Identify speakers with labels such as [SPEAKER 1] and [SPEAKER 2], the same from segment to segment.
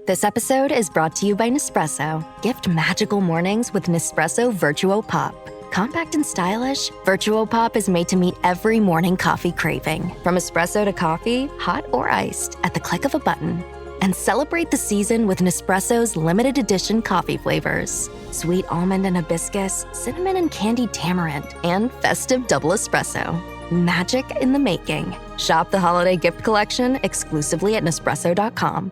[SPEAKER 1] This episode is brought to you by Nespresso. Gift magical mornings with Nespresso Virtuo Pop. Compact and stylish, Virtuo Pop is made to meet every morning coffee craving. From espresso to coffee, hot or iced, at the click of a button. And celebrate the season with Nespresso's limited edition coffee flavors. Sweet almond and hibiscus, cinnamon and candied tamarind, and festive double espresso. Magic in the making. Shop the holiday gift collection exclusively at Nespresso.com.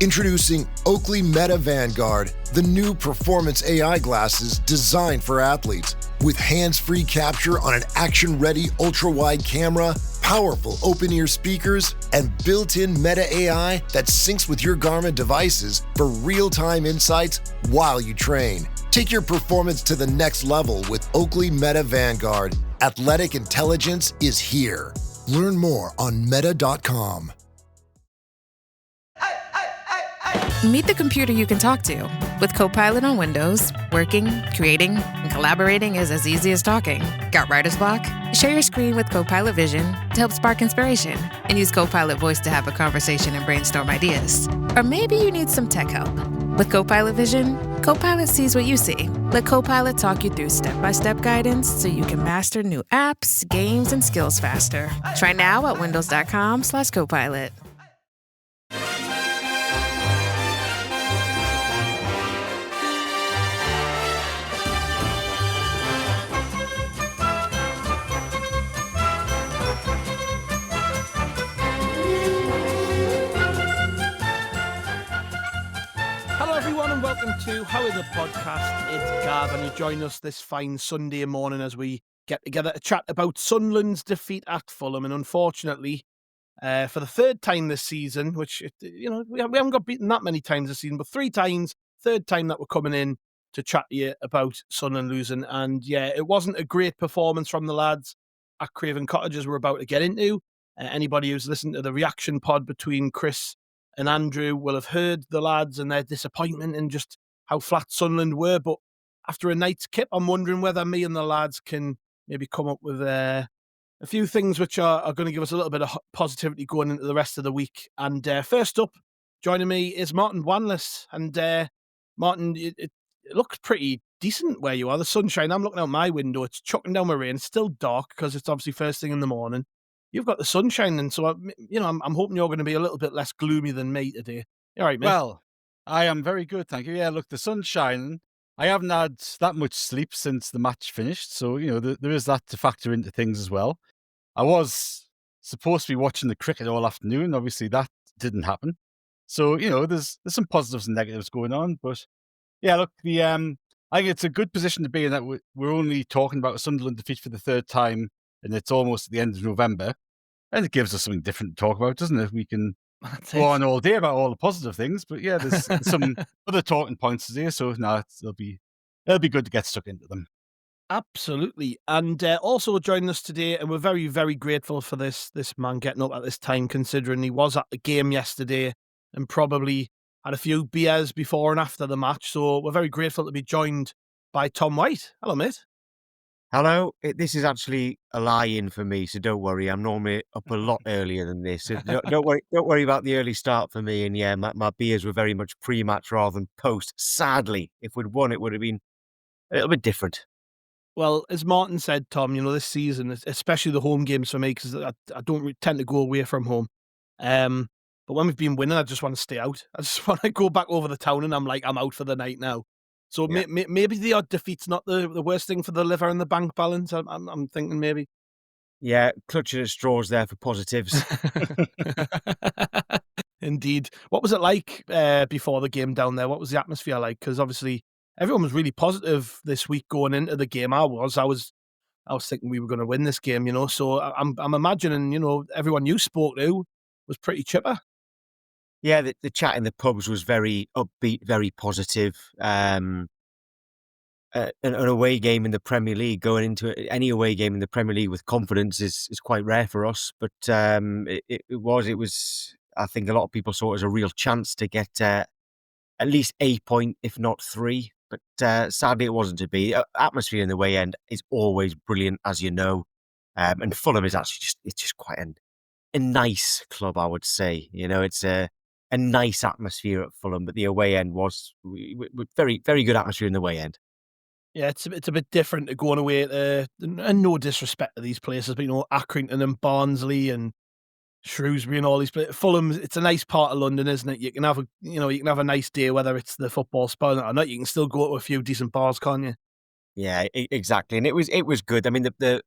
[SPEAKER 2] Introducing Oakley Meta Vanguard, the new performance AI glasses designed for athletes. With hands-free capture on an action-ready ultra-wide camera, powerful open-ear speakers, and built-in Meta AI that syncs with your Garmin devices for real-time insights while you train. Take your performance to the next level with Oakley Meta Vanguard. Athletic intelligence is here. Learn more on meta.com.
[SPEAKER 3] Meet the computer you can talk to. With Copilot on Windows, working, creating, and collaborating is as easy as talking. Got writer's block? Share your screen with Copilot Vision to help spark inspiration, and use Copilot Voice to have a conversation and brainstorm ideas. Or maybe you need some tech help. With Copilot Vision, Copilot sees what you see. Let Copilot talk you through step-by-step guidance so you can master new apps, games, and skills faster. Try now at windows.com/Copilot.
[SPEAKER 4] Welcome to How Are the Podcast. It's Gav, and you join us this fine Sunday morning as we get together to chat about Sunderland's defeat at Fulham. And unfortunately, for the third time this season, which we haven't got beaten that many times this season, but 3 times, third time that we're coming in to chat to you about Sunderland losing. And yeah, it wasn't a great performance from the lads at Craven Cottage, as we're about to get into. Anybody who's listened to the reaction pod between Chris and Andrew will have heard the lads and their disappointment and just how flat Sunderland were. But after a night's kip, I'm wondering whether me and the lads can maybe come up with a few things which are going to give us a little bit of positivity going into the rest of the week. And first up, joining me is Martin Wanless. And Martin, it looks pretty decent where you are. The sunshine, I'm looking out my window, it's chucking down with rain. It's still dark because it's obviously first thing in the morning. You've got the sunshine, and so I'm hoping you're going to be a little bit less gloomy than me today. All right, mate.
[SPEAKER 5] Well, I am very good, thank you. Yeah, look, the sun's shining. I haven't had that much sleep since the match finished, so there is that to factor into things as well. I was supposed to be watching the cricket all afternoon. Obviously, that didn't happen. So there's some positives and negatives going on, but yeah, look, I think it's a good position to be in that we're only talking about a Sunderland defeat for the third time, and it's almost at the end of November. And it gives us something different to talk about, doesn't it? We can go on all day about all the positive things, but yeah, there's some other talking points today. So it'll be good to get stuck into them.
[SPEAKER 4] Absolutely. And also joining us today, and we're very, very grateful for this man getting up at this time, considering he was at the game yesterday and probably had a few beers before and after the match. So we're very grateful to be joined by Tom White. Hello, mate.
[SPEAKER 6] Hello. This is actually a lie-in for me, so don't worry. I'm normally up a lot earlier than this. So don't worry about the early start for me. And yeah, my beers were very much pre-match rather than post. Sadly, if we'd won, it would have been a little bit different.
[SPEAKER 4] Well, as Martin said, Tom, this season, especially the home games for me, because I don't tend to go away from home. But when we've been winning, I just want to stay out. I just want to go back over the town, and I'm out for the night now. So yeah. Maybe the odd defeat's not the worst thing for the liver and the bank balance. I'm thinking maybe.
[SPEAKER 6] Yeah, clutching at straws there for positives.
[SPEAKER 4] Indeed. What was it like before the game down there? What was the atmosphere like? Because obviously everyone was really positive this week going into the game. I was thinking we were going to win this game, So I'm imagining, everyone you spoke to was pretty chipper.
[SPEAKER 6] Yeah, the chat in the pubs was very upbeat, very positive. An away game in the Premier League, going into any away game in the Premier League with confidence is quite rare for us. But it was. I think a lot of people saw it as a real chance to get at least a point, if not 3. But sadly, it wasn't to be. Atmosphere in the away end is always brilliant, as you know. And Fulham is actually just quite a nice club, I would say. It's a nice atmosphere at Fulham, but the away end was very, very good atmosphere in the away end.
[SPEAKER 4] Yeah, it's a bit different to going away to, and no disrespect to these places, but Accrington and Barnsley and Shrewsbury and all these places. Fulham, it's a nice part of London, isn't it? You can have a nice day, whether it's the football spot or not. You can still go to a few decent bars, can't you?
[SPEAKER 6] Yeah, exactly, and it was good. I mean, the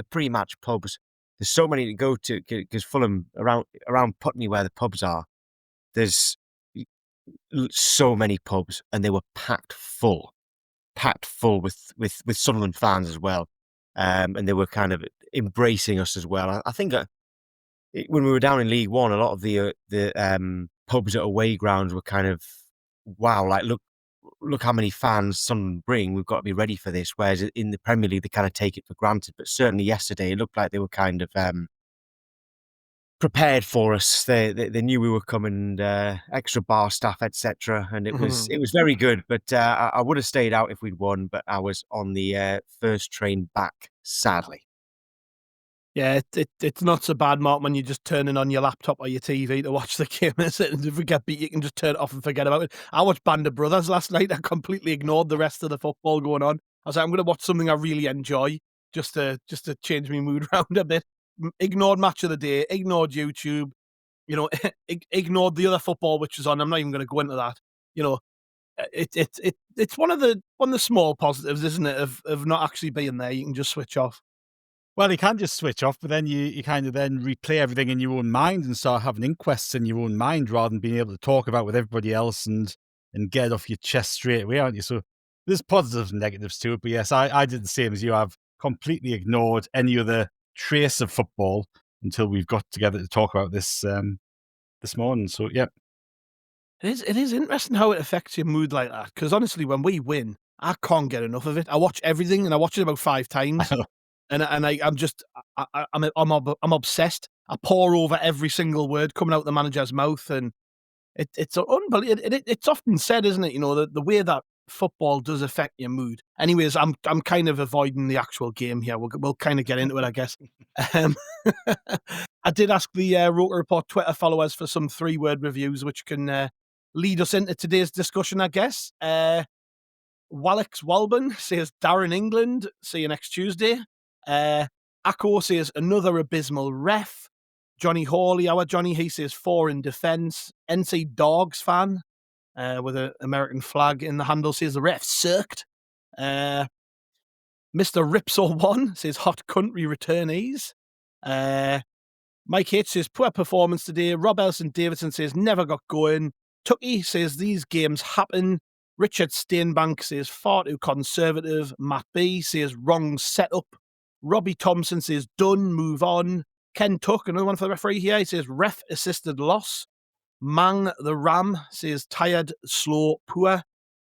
[SPEAKER 6] pre-match pubs. There's so many to go to because Fulham around Putney where the pubs are. There's so many pubs, and they were packed full with Sunderland fans as well, and they were kind of embracing us as well. I think when we were down in League One, a lot of the pubs at away grounds were kind of wow, like look how many fans Sunderland bring. We've got to be ready for this. Whereas in the Premier League, they kind of take it for granted. But certainly yesterday, it looked like they were kind of prepared for us. They knew we were coming, extra bar staff, etc. And it was very good. But I would have stayed out if we'd won. But I was on the first train back, sadly.
[SPEAKER 4] Yeah, it's not so bad, Mark, when you're just turning on your laptop or your TV to watch the game, is it? And if we get beat, you can just turn it off and forget about it. I watched Band of Brothers last night. I completely ignored the rest of the football going on. I was like, I'm going to watch something I really enjoy just to change my mood around a bit. Ignored Match of the Day, ignored YouTube, ignored the other football which was on. I'm not even going to go into that. It's one of the small positives, isn't it, of not actually being there. You can just switch off.
[SPEAKER 5] Well, you can just switch off, but then you kind of then replay everything in your own mind and start having inquests in your own mind rather than being able to talk about with everybody else and get it off your chest straight away, aren't you? So there's positives and negatives to it. But yes, I did the same as you. I've completely ignored any other trace of football until we've got together to talk about this this morning. So, yeah.
[SPEAKER 4] It is interesting how it affects your mood like that. Because honestly, when we win, I can't get enough of it. I watch everything, and I watch it about 5 times. I'm obsessed. I pore over every single word coming out the manager's mouth, and it's unbelievable. It's often said, isn't it? The way that football does affect your mood. Anyways, I'm kind of avoiding the actual game here. We'll kind of get into it, I guess. I did ask the Roker Report Twitter followers for some 3-word reviews, which can lead us into today's discussion, I guess. Walex Walburn says Darren England. See you next Tuesday. Akko says another abysmal ref. Johnny Hawley, our Johnny, he says 4 in defence. NC Dogs fan with an American flag in the handle says the ref sucked. Mr. Ripso1 says hot country returnees. Mike H says poor performance today. Rob Elson Davidson says never got going. Tucky says these games happen. Richard Steinbank says far too conservative. Matt B says wrong setup. Robbie Thompson says done, move on. Ken Tuck, another one for the referee here, he says ref assisted loss. Mang the Ram says tired, slow, poor.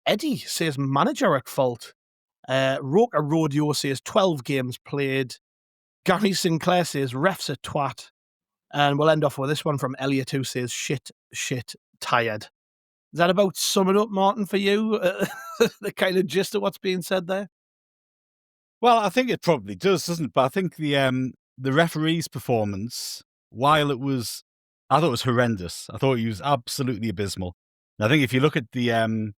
[SPEAKER 4] Eddie says manager at fault. Roker Rodeo says 12 games played. Gary Sinclair says refs a twat. And we'll end off with this one from Elliot, who says shit, tired. Is that about summing up, Martin, for you? The kind of gist of what's being said there?
[SPEAKER 5] Well, I think it probably does, doesn't it? But I think the referee's performance, while I thought it was horrendous. I thought he was absolutely abysmal. And I think if you look at the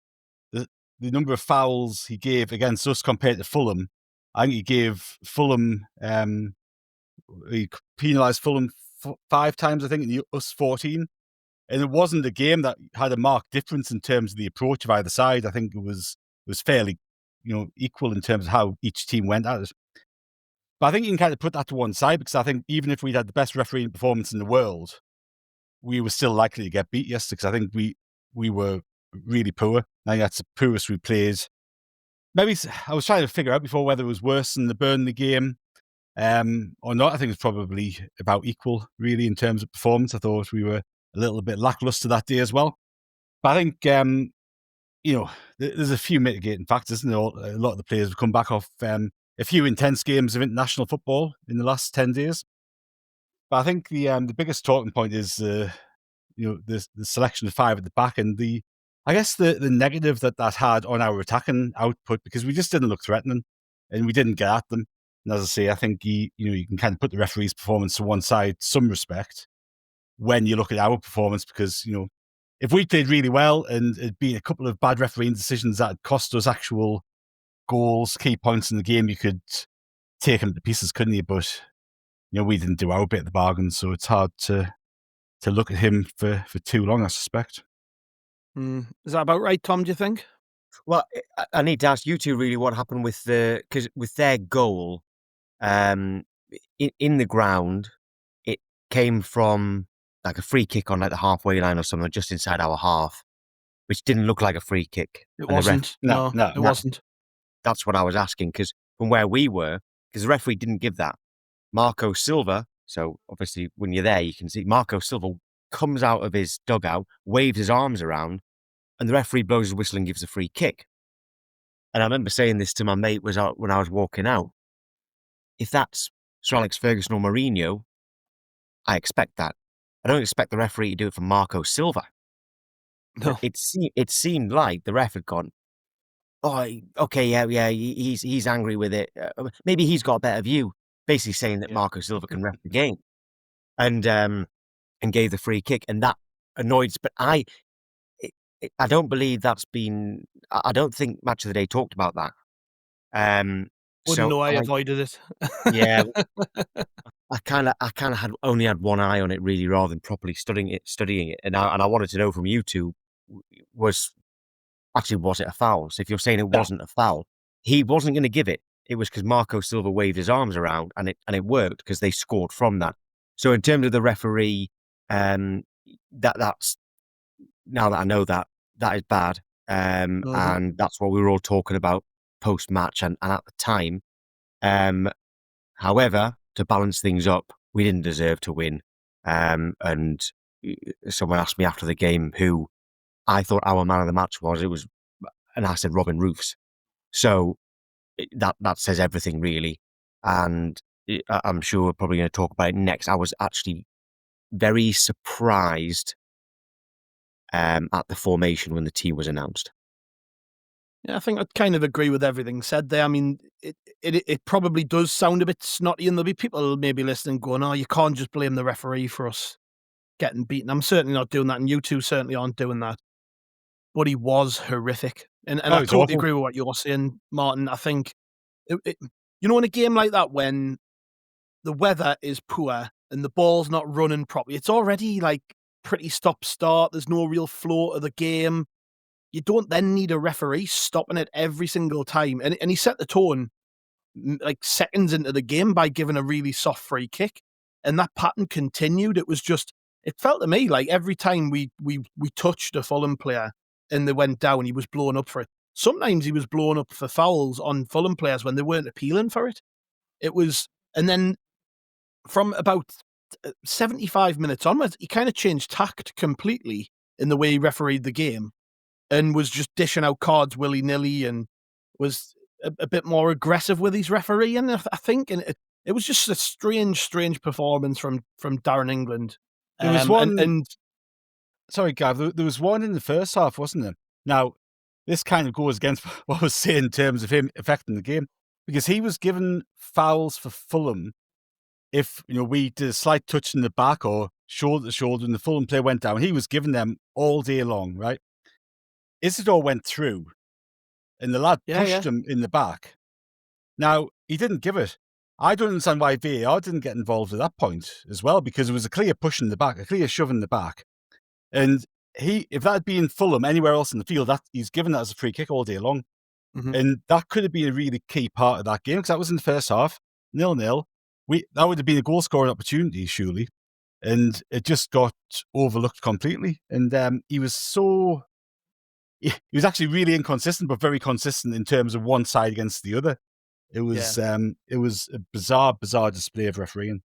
[SPEAKER 5] number of fouls he gave against us compared to Fulham, I think he gave Fulham, he penalised Fulham 5 times, I think, and us 14. And it wasn't a game that had a marked difference in terms of the approach of either side. I think it was fairly, equal in terms of how each team went at it. But I think you can kind of put that to one side, because I think even if we'd had the best refereeing performance in the world, we were still likely to get beat yesterday, because I think we were really poor. I think that's the poorest we played. Maybe I was trying to figure out before whether it was worse than the Burnley game or not. I think it's probably about equal, really, in terms of performance. I thought we were a little bit lackluster that day as well. But I think, there's a few mitigating factors. A lot of the players have come back off a few intense games of international football in the last 10 days. But I think the biggest talking point is, the selection of 5 at the back, and I guess the negative that had on our attacking output, because we just didn't look threatening and we didn't get at them. And as I say, I think you can kind of put the referee's performance to one side, some respect, when you look at our performance, because if we played really well and it'd been a couple of bad refereeing decisions that had cost us actual goals, key points in the game, you could take him to pieces, couldn't you? But we didn't do our bit of the bargain, so it's hard to look at him for too long, I suspect.
[SPEAKER 4] Is that about right, Tom, do you think?
[SPEAKER 6] Well, I need to ask you two really what happened with because with their goal, in the ground, it came from like a free kick on like the halfway line or something, just inside our half, which didn't look like a free kick.
[SPEAKER 4] It
[SPEAKER 6] And the
[SPEAKER 4] wasn't. No, it wasn't.
[SPEAKER 6] That's what I was asking, because from where we were, because the referee didn't give that. Marco Silva, so obviously when you're there, you can see Marco Silva comes out of his dugout, waves his arms around, and the referee blows his whistle and gives a free kick. And I remember saying this to my mate when I was walking out. If that's Sir Alex Ferguson or Mourinho, I expect that. I don't expect the referee to do it for Marco Silva.
[SPEAKER 4] No.
[SPEAKER 6] It seemed like the ref had gone, oh, okay, yeah, he's angry with it. Maybe he's got a better view, basically saying that Marco Silva can ref the game, and gave the free kick, and that annoyed. But I don't believe that's been. I don't think Match of the Day talked about that.
[SPEAKER 4] Wouldn't know. I avoided it.
[SPEAKER 6] Yeah, I kind of had only had one eye on it really, rather than properly studying it, and I wanted to know from you two, was it a foul? So if you're saying it wasn't a foul, he wasn't going to give it. It was because Marco Silva waved his arms around, and it worked because they scored from that. So in terms of the referee, that's now that I know that is bad, and that's what we were all talking about post match and at the time. However, to balance things up, we didn't deserve to win. And someone asked me after the game who I thought our man of the match was. And I said Robin Roofs. So that says everything really. And I'm sure we're probably going to talk about it next. I was actually very surprised at the formation when the team was announced.
[SPEAKER 4] Yeah, I think I'd kind of agree with everything said there. I mean, it probably does sound a bit snotty, and there'll be people maybe listening going, oh, you can't just blame the referee for us getting beaten. I'm certainly not doing that, and you two certainly aren't doing that. But he was horrific. And I totally agree with what you're saying, Martin. I think, in a game like that, when the weather is poor and the ball's not running properly, it's already like pretty stop-start. There's no real flow to the game. You don't then need a referee stopping it every single time. And he set the tone like seconds into the game by giving a really soft free kick. And that pattern continued. It felt to me like every time we touched a Fulham player and they went down, he was blown up for it. Sometimes he was blown up for fouls on Fulham players when they weren't appealing for it. And then from about 75 minutes onwards, he kind of changed tact completely in the way he refereed the game, and was just dishing out cards willy-nilly, and was a bit more aggressive with his refereeing, I think. And it was just a strange performance from Darren England.
[SPEAKER 5] There was one... Sorry, Gav, there was one in the first half, wasn't there? Now, this kind of goes against what I was saying in terms of him affecting the game, because he was given fouls for Fulham if we did a slight touch in the back or shoulder to shoulder and the Fulham player went down. He was given them all day long, right? Isidore went through, and the lad pushed him in the back. Now, he didn't give it. I don't understand why VAR didn't get involved at that point as well, because it was a clear push in the back, a clear shove in the back. And if that had been Fulham anywhere else in the field, he's given that as a free kick all day long. Mm-hmm. And that could have been a really key part of that game, because that was in the first half, 0-0. That would have been a goal-scoring opportunity, surely. And it just got overlooked completely. And he was actually really inconsistent, but very consistent in terms of one side against the other. It was a bizarre display of refereeing.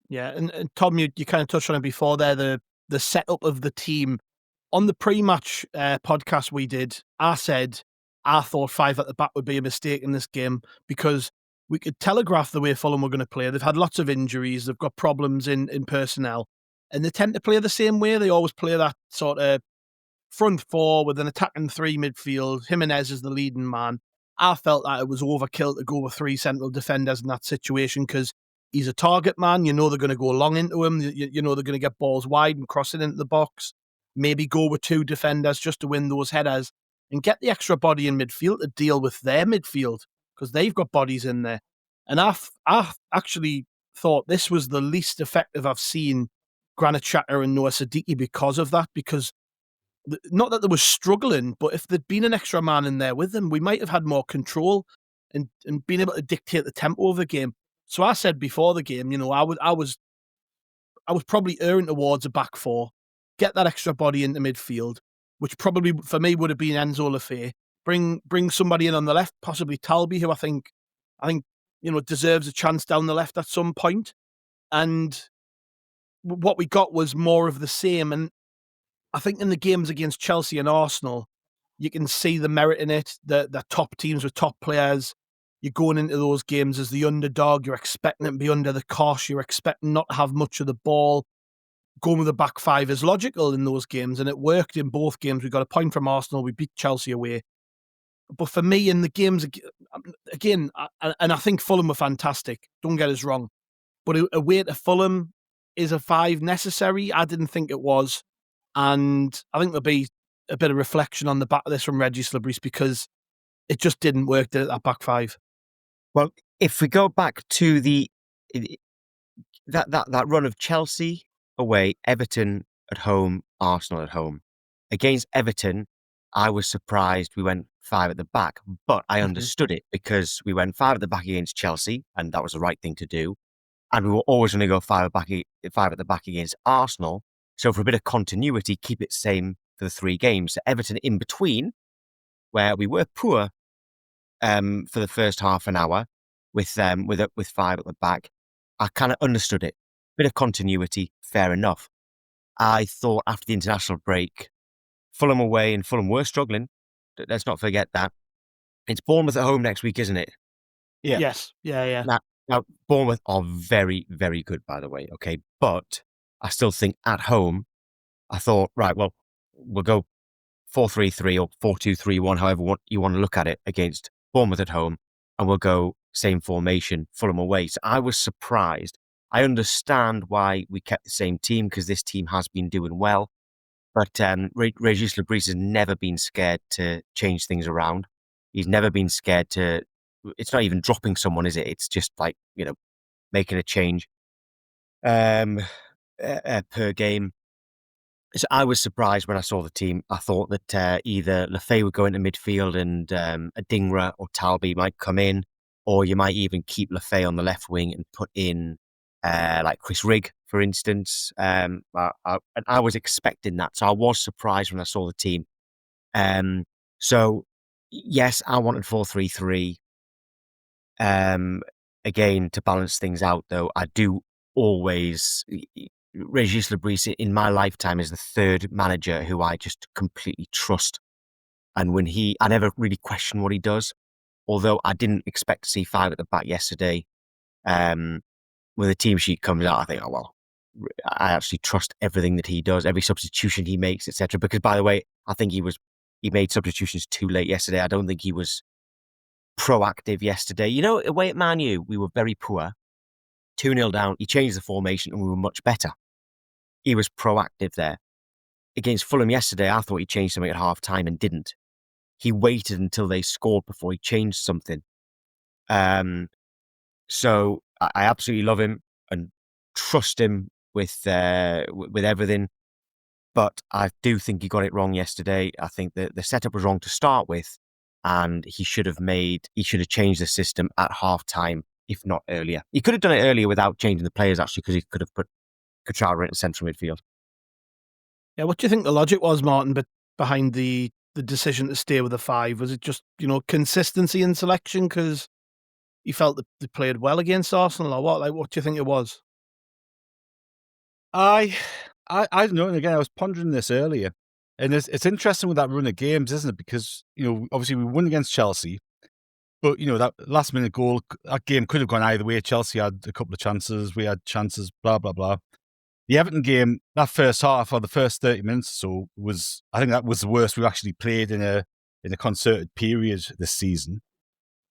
[SPEAKER 4] Yeah, and Tom, you kind of touched on it before there, the setup of the team. On the pre-match podcast we did, I said I thought 5 at the back would be a mistake in this game, because we could telegraph the way Fulham were going to play. They've had lots of injuries. They've got problems in personnel. And they tend to play the same way. They always play that sort of front 4 with an attacking 3 midfield. Jimenez is the leading man. I felt that it was overkill to go with 3 central defenders in that situation, because he's a target man. They're going to go long into him. They're going to get balls wide and cross it into the box. maybe go with 2 defenders just to win those headers and get the extra body in midfield to deal with their midfield because they've got bodies in there. And I actually thought this was the least effective I've seen Granit Xhaka and Noah Siddiqui because of that, because not that they were struggling, but if there'd been an extra man in there with them, we might have had more control and been able to dictate the tempo of the game. So I said before the game, I was probably erring towards a back 4, get that extra body into midfield, which probably for me would have been Enzo Lefebvre. Bring somebody in on the left, possibly Talby, who I think deserves a chance down the left at some point. And what we got was more of the same. And I think in the games against Chelsea and Arsenal, you can see the merit in it. The top teams with top players, you're going into those games as the underdog. You're expecting it to be under the cosh. You're expecting not to have much of the ball. Going with the back 5 is logical in those games, and it worked in both games. We got a point from Arsenal. We beat Chelsea away. But for me, in the games, again, and I think Fulham were fantastic. Don't get us wrong. But away to Fulham, is a 5 necessary? I didn't think it was. And I think there'll be a bit of reflection on the back of this from Régis Lebris because it just didn't work at that back 5.
[SPEAKER 6] Well, if we go back to that run of Chelsea away, Everton at home, Arsenal at home. Against Everton, I was surprised we went 5 at the back, but I understood it because we went 5 at the back against Chelsea, and that was the right thing to do. And we were always going to go 5 at the back against Arsenal. So for a bit of continuity, keep it same for the 3 games. So Everton in between, where we were poor for the first half an hour with 5 at the back, I kind of understood it. Bit of continuity, fair enough. I thought after the international break, Fulham away, and Fulham were struggling. Let's not forget that. It's Bournemouth at home next week, isn't it?
[SPEAKER 4] Yeah. Yes. Yeah.
[SPEAKER 6] Now, Bournemouth are very, very good, by the way, okay? But I still think at home, I thought, right, well, we'll go 4-3-3 or 4-2-3-1, however you want to look at it, against Bournemouth at home, and we'll go same formation, Fulham away. So I was surprised. I understand why we kept the same team, because this team has been doing well. But Régis Lebris has never been scared to change things around. He's never been scared to... It's not even dropping someone, is it? It's just like, making a change per game. So I was surprised when I saw the team. I thought that either Lefebvre would go into midfield and Adingra or Talby might come in, or you might even keep Lefebvre on the left wing and put in like Chris Rigg, for instance. And I was expecting that. So I was surprised when I saw the team. So, yes, I wanted 4-3-3. Again, to balance things out, though, I do always... Régis Lebris, in my lifetime, is the 3rd manager who I just completely trust. And I never really question what he does. Although I didn't expect to see 5 at the back yesterday. When the team sheet comes out, I think, oh, well, I actually trust everything that he does, every substitution he makes, etc. Because, by the way, I think he made substitutions too late yesterday. I don't think he was proactive yesterday. Away at Man U, we were very poor. 2-0 down, he changed the formation and we were much better. He was proactive there. Against Fulham yesterday, I thought he changed something at half-time and didn't. He waited until they scored before he changed something. So I absolutely love him and trust him with everything. But I do think he got it wrong yesterday. I think that the setup was wrong to start with, and he should have changed the system at half-time, if not earlier. He could have done it earlier without changing the players, actually, because he could have put Kuchara into central midfield.
[SPEAKER 4] Yeah, what do you think the logic was, Martin, behind the decision to stay with the 5? Was it just, consistency in selection because you felt that they played well against Arsenal, or what? Like, what do you think it was?
[SPEAKER 5] I don't know. And again, I was pondering this earlier. And it's interesting with that run of games, isn't it? Because, obviously we won against Chelsea. But, that last-minute goal, that game could have gone either way. Chelsea had a couple of chances. We had chances, blah, blah, blah. The Everton game, that first half, or the first 30 minutes or so, I think that was the worst we've actually played in a concerted period this season.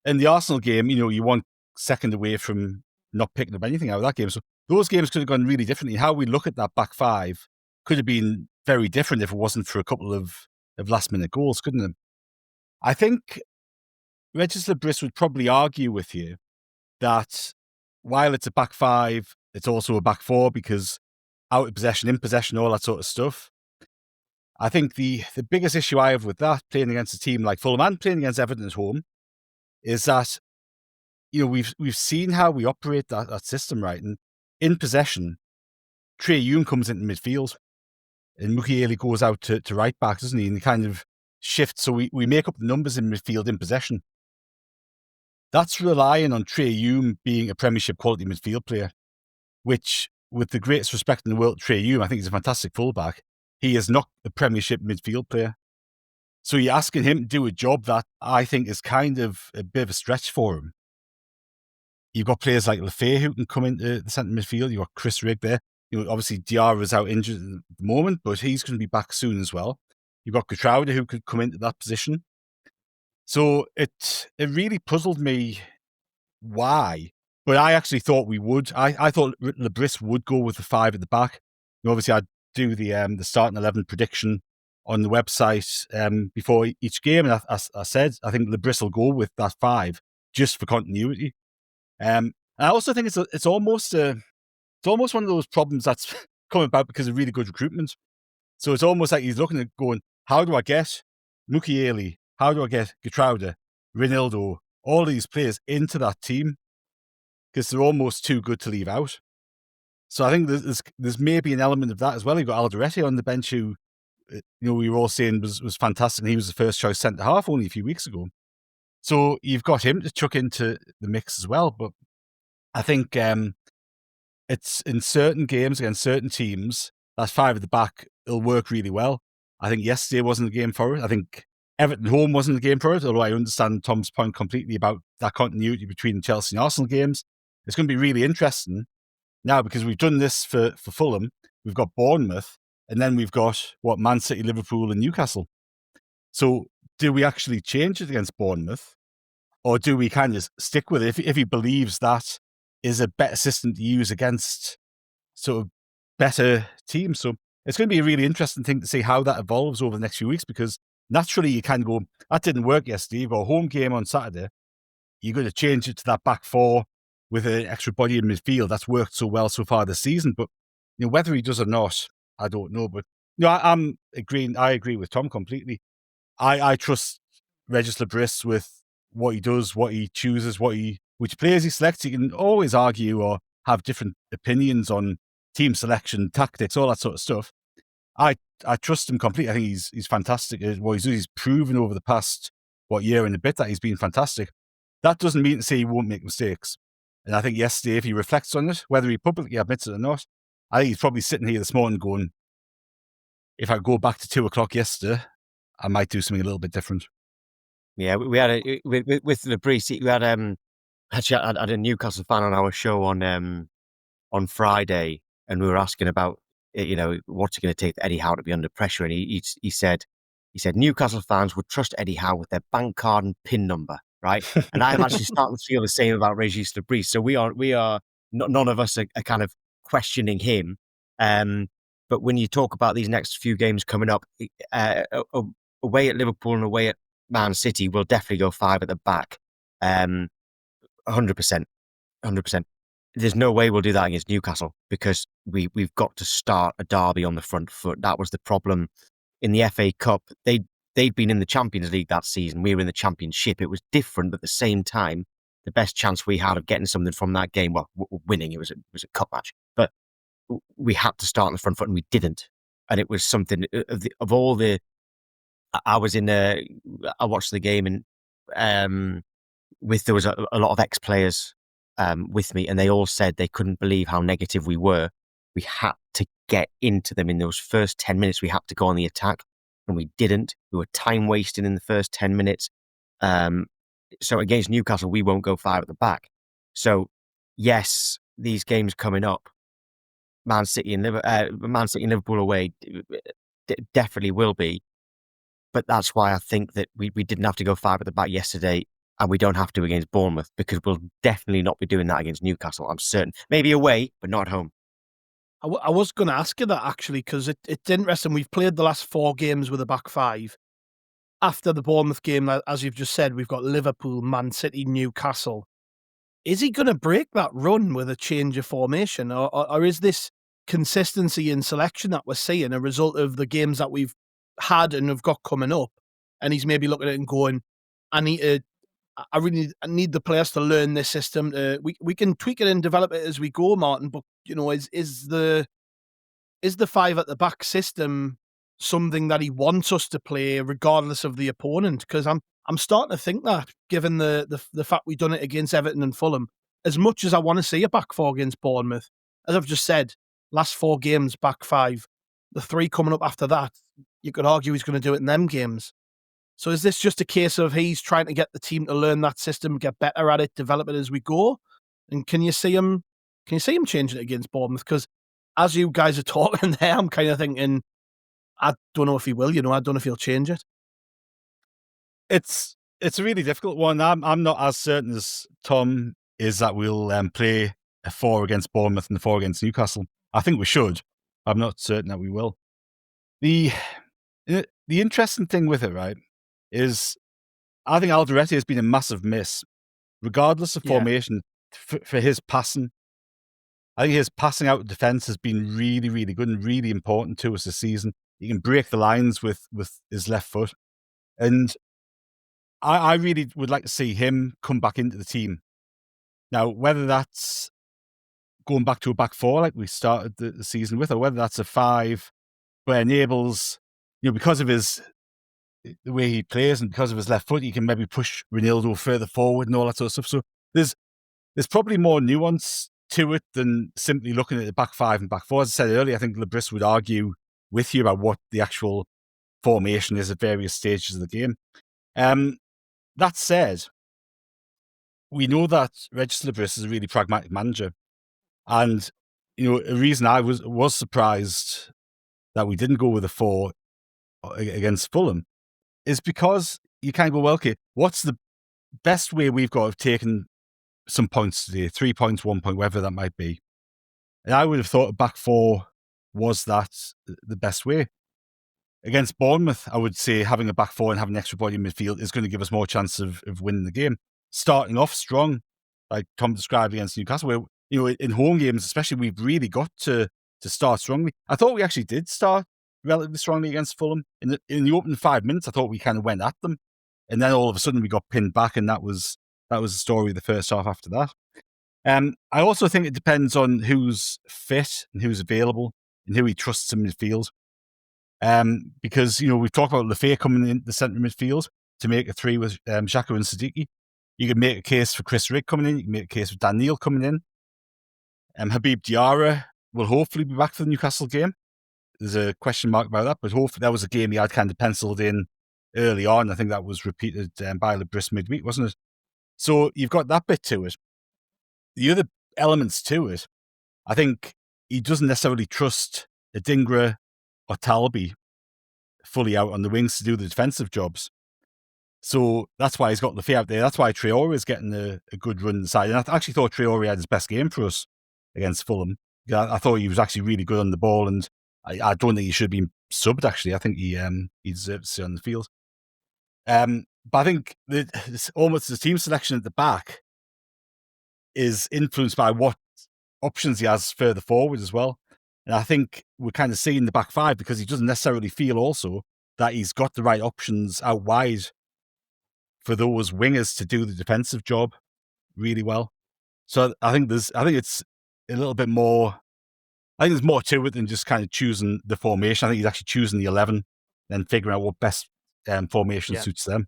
[SPEAKER 5] In the Arsenal game, you 1 second away from not picking up anything out of that game. So those games could have gone really differently. How we look at that back 5 could have been very different if it wasn't for a couple of last-minute goals, couldn't it? I think Régis Lebris would probably argue with you that while it's a back five, it's also a back four because out of possession, in possession, all that sort of stuff. I think the biggest issue I have with that, playing against a team like Fulham and playing against Everton at home, is that we've seen how we operate that system, right? And in possession, Trey Young comes into midfield and Mukiele goes out to right back, doesn't he? And he kind of shifts. So we make up the numbers in midfield in possession. That's relying on Trey Young being a Premiership quality midfield player, which, with the greatest respect in the world, Trey Young, I think he's a fantastic fullback. He is not a Premiership midfield player. So you're asking him to do a job that I think is kind of a bit of a stretch for him. You've got players like Lefay who can come into the centre midfield. You've got Chris Rigg there. Obviously Diarra's out injured at the moment, but he's going to be back soon as well. You've got Geertruida who could come into that position. So it really puzzled me why. But I actually thought we would. I thought Lebris would go with the five at the back. Obviously, I'd do the starting 11 prediction on the website before each game, and I said I think Lebris will go with that five just for continuity. I also think it's almost one of those problems that's come about because of really good recruitment. So it's almost like he's looking at going, how do I get Mukiele? How do I get Geertruida, Ronaldo, all these players into that team? Because they're almost too good to leave out. So I think there's maybe an element of that as well. You've got Alderete on the bench who, we were all saying was fantastic. And he was the first choice centre half only a few weeks ago. So you've got him to chuck into the mix as well. But I think it's in certain games against certain teams, that five at the back, it'll work really well. I think yesterday wasn't the game for it. I think Everton home wasn't the game for it, although I understand Tom's point completely about that continuity between the Chelsea and Arsenal games. It's going to be really interesting now because we've done this for Fulham. We've got Bournemouth, and then we've got, Man City, Liverpool, and Newcastle. So do we actually change it against Bournemouth, or do we kind of stick with it if he believes that is a better system to use against sort of better teams? So it's going to be a really interesting thing to see how that evolves over the next few weeks, because naturally you can go, that didn't work yesterday. You've got a home game on Saturday. You're going to change it to that back four with an extra body in midfield. That's worked so well so far this season. But whether he does or not, I don't know. But I'm agreeing. I agree with Tom completely. I trust Régis Lebris with what he does, what he chooses, which players he selects. He can always argue or have different opinions on team selection, tactics, all that sort of stuff. I trust him completely. I think he's fantastic at what he's proven over the past year and a bit that he's been fantastic. That doesn't mean to say he won't make mistakes. And I think yesterday, if he reflects on it, whether he publicly admits it or not, I think he's probably sitting here this morning going, if I go back to 2:00 yesterday, I might do something a little bit different.
[SPEAKER 6] Yeah, we had with Lebris, we had actually I had a Newcastle fan on our show on Friday, and we were asking about what's it going to take Eddie Howe to be under pressure, and he said Newcastle fans would trust Eddie Howe with their bank card and PIN number, right? And I'm actually starting to feel the same about Régis Lebris. So we are none of us are kind of questioning him. But when you talk about these next few games coming up, away at Liverpool and away at Man City, we'll definitely go five at the back. 100%. There's no way we'll do that against Newcastle because we've got to start a derby on the front foot. That was the problem in the FA Cup. They'd been in the Champions League that season. We were in the Championship. It was different, but at the same time, the best chance we had of getting something from that game, winning, it was a cup match. But we had to start on the front foot, and we didn't. And it was something of all the. I watched the game, and there was a lot of ex-players with me, and they all said they couldn't believe how negative we were. We had to get into them in those first 10 minutes. We had to go on the attack, and we didn't. We were time wasting in the first 10 minutes. So against Newcastle, we won't go five at the back. So yes, these games coming up, Man City and Liverpool away, definitely will be. But that's why I think that we didn't have to go five at the back yesterday, and we don't have to against Bournemouth, because we'll definitely not be doing that against Newcastle. I'm certain. Maybe away, but not at home.
[SPEAKER 4] I was going to ask you that, actually, because it's interesting. We've played the last 4 games with a back 5. After the Bournemouth game, as you've just said, we've got Liverpool, Man City, Newcastle. Is he going to break that run with a change of formation? Or is this consistency in selection that we're seeing a result of the games that we've had and have got coming up? And he's maybe looking at it and going, I really need the players to learn this system. We can tweak it and develop it as we go, Martin. But, is the 5 at the back system something that he wants us to play regardless of the opponent? Because I'm starting to think that, given the fact we've done it against Everton and Fulham, as much as I want to see a back 4 against Bournemouth, as I've just said, last 4 games, back 5, the 3 coming up after that, you could argue he's going to do it in them games. So is this just a case of he's trying to get the team to learn that system, get better at it, develop it as we go? And can you see him changing it against Bournemouth? Because as you guys are talking there, I'm kind of thinking, I don't know if he will, I don't know if he'll change it.
[SPEAKER 5] It's a really difficult one. I'm not as certain as Tom is that we'll play a 4 against Bournemouth and a 4 against Newcastle. I think we should. I'm not certain that we will. The interesting thing with it, right, is I think Alderete has been a massive miss, regardless of formation, for his passing. I think his passing out of defence has been really, really good and really important to us this season. He can break the lines with his left foot. And I really would like to see him come back into the team. Now, whether that's going back to a back 4 like we started the season with, or whether that's a 5 where enables, because of the way he plays and because of his left foot, he can maybe push Ronaldo further forward and all that sort of stuff. So there's probably more nuance to it than simply looking at the back 5 and back 4. As I said earlier, I think Lebris would argue with you about what the actual formation is at various stages of the game. That said, we know that Régis Lebris is a really pragmatic manager. And, a reason I was surprised that we didn't go with a 4 against Fulham is because you kind of go, well, okay, what's the best way we've got of taking some points today? 3 points, 1 point, whatever that might be. And I would have thought a back 4 was that the best way. Against Bournemouth, I would say having a back 4 and having an extra body in midfield is going to give us more chance of winning the game. Starting off strong, like Tom described against Newcastle, where, in home games especially, we've really got to start strongly. I thought we actually did start relatively strongly against Fulham. In the opening 5 minutes, I thought we kind of went at them. And then all of a sudden we got pinned back, and that was the story of the first half after that. I also think it depends on who's fit and who's available and who he trusts in midfield. Because, we've talked about Lafay coming in the centre midfield to make a 3 with Xhaka and Siddiqui. You can make a case for Chris Rigg coming in. You can make a case for Dan Neil coming in. Habib Diarra will hopefully be back for the Newcastle game. There's a question mark about that, but hopefully that was a game he had kind of penciled in early on. I think that was repeated by Lebris midweek, wasn't it? So you've got that bit to it. The other elements to it, I think he doesn't necessarily trust Adingra or Talby fully out on the wings to do the defensive jobs. So that's why he's got Lafay out there. That's why Traore is getting a good run inside. And I actually thought Traore had his best game for us against Fulham. I thought he was actually really good on the ball, and I don't think he should have been subbed, actually. I think he deserved to stay on the field. But I think almost the team selection at the back is influenced by what options he has further forward as well. And I think we're kind of seeing the back 5 because he doesn't necessarily feel also that he's got the right options out wide for those wingers to do the defensive job really well. So I think it's a little bit more. I think there's more to it than just kind of choosing the formation. I think he's actually choosing the 11 and figuring out what best formation suits them.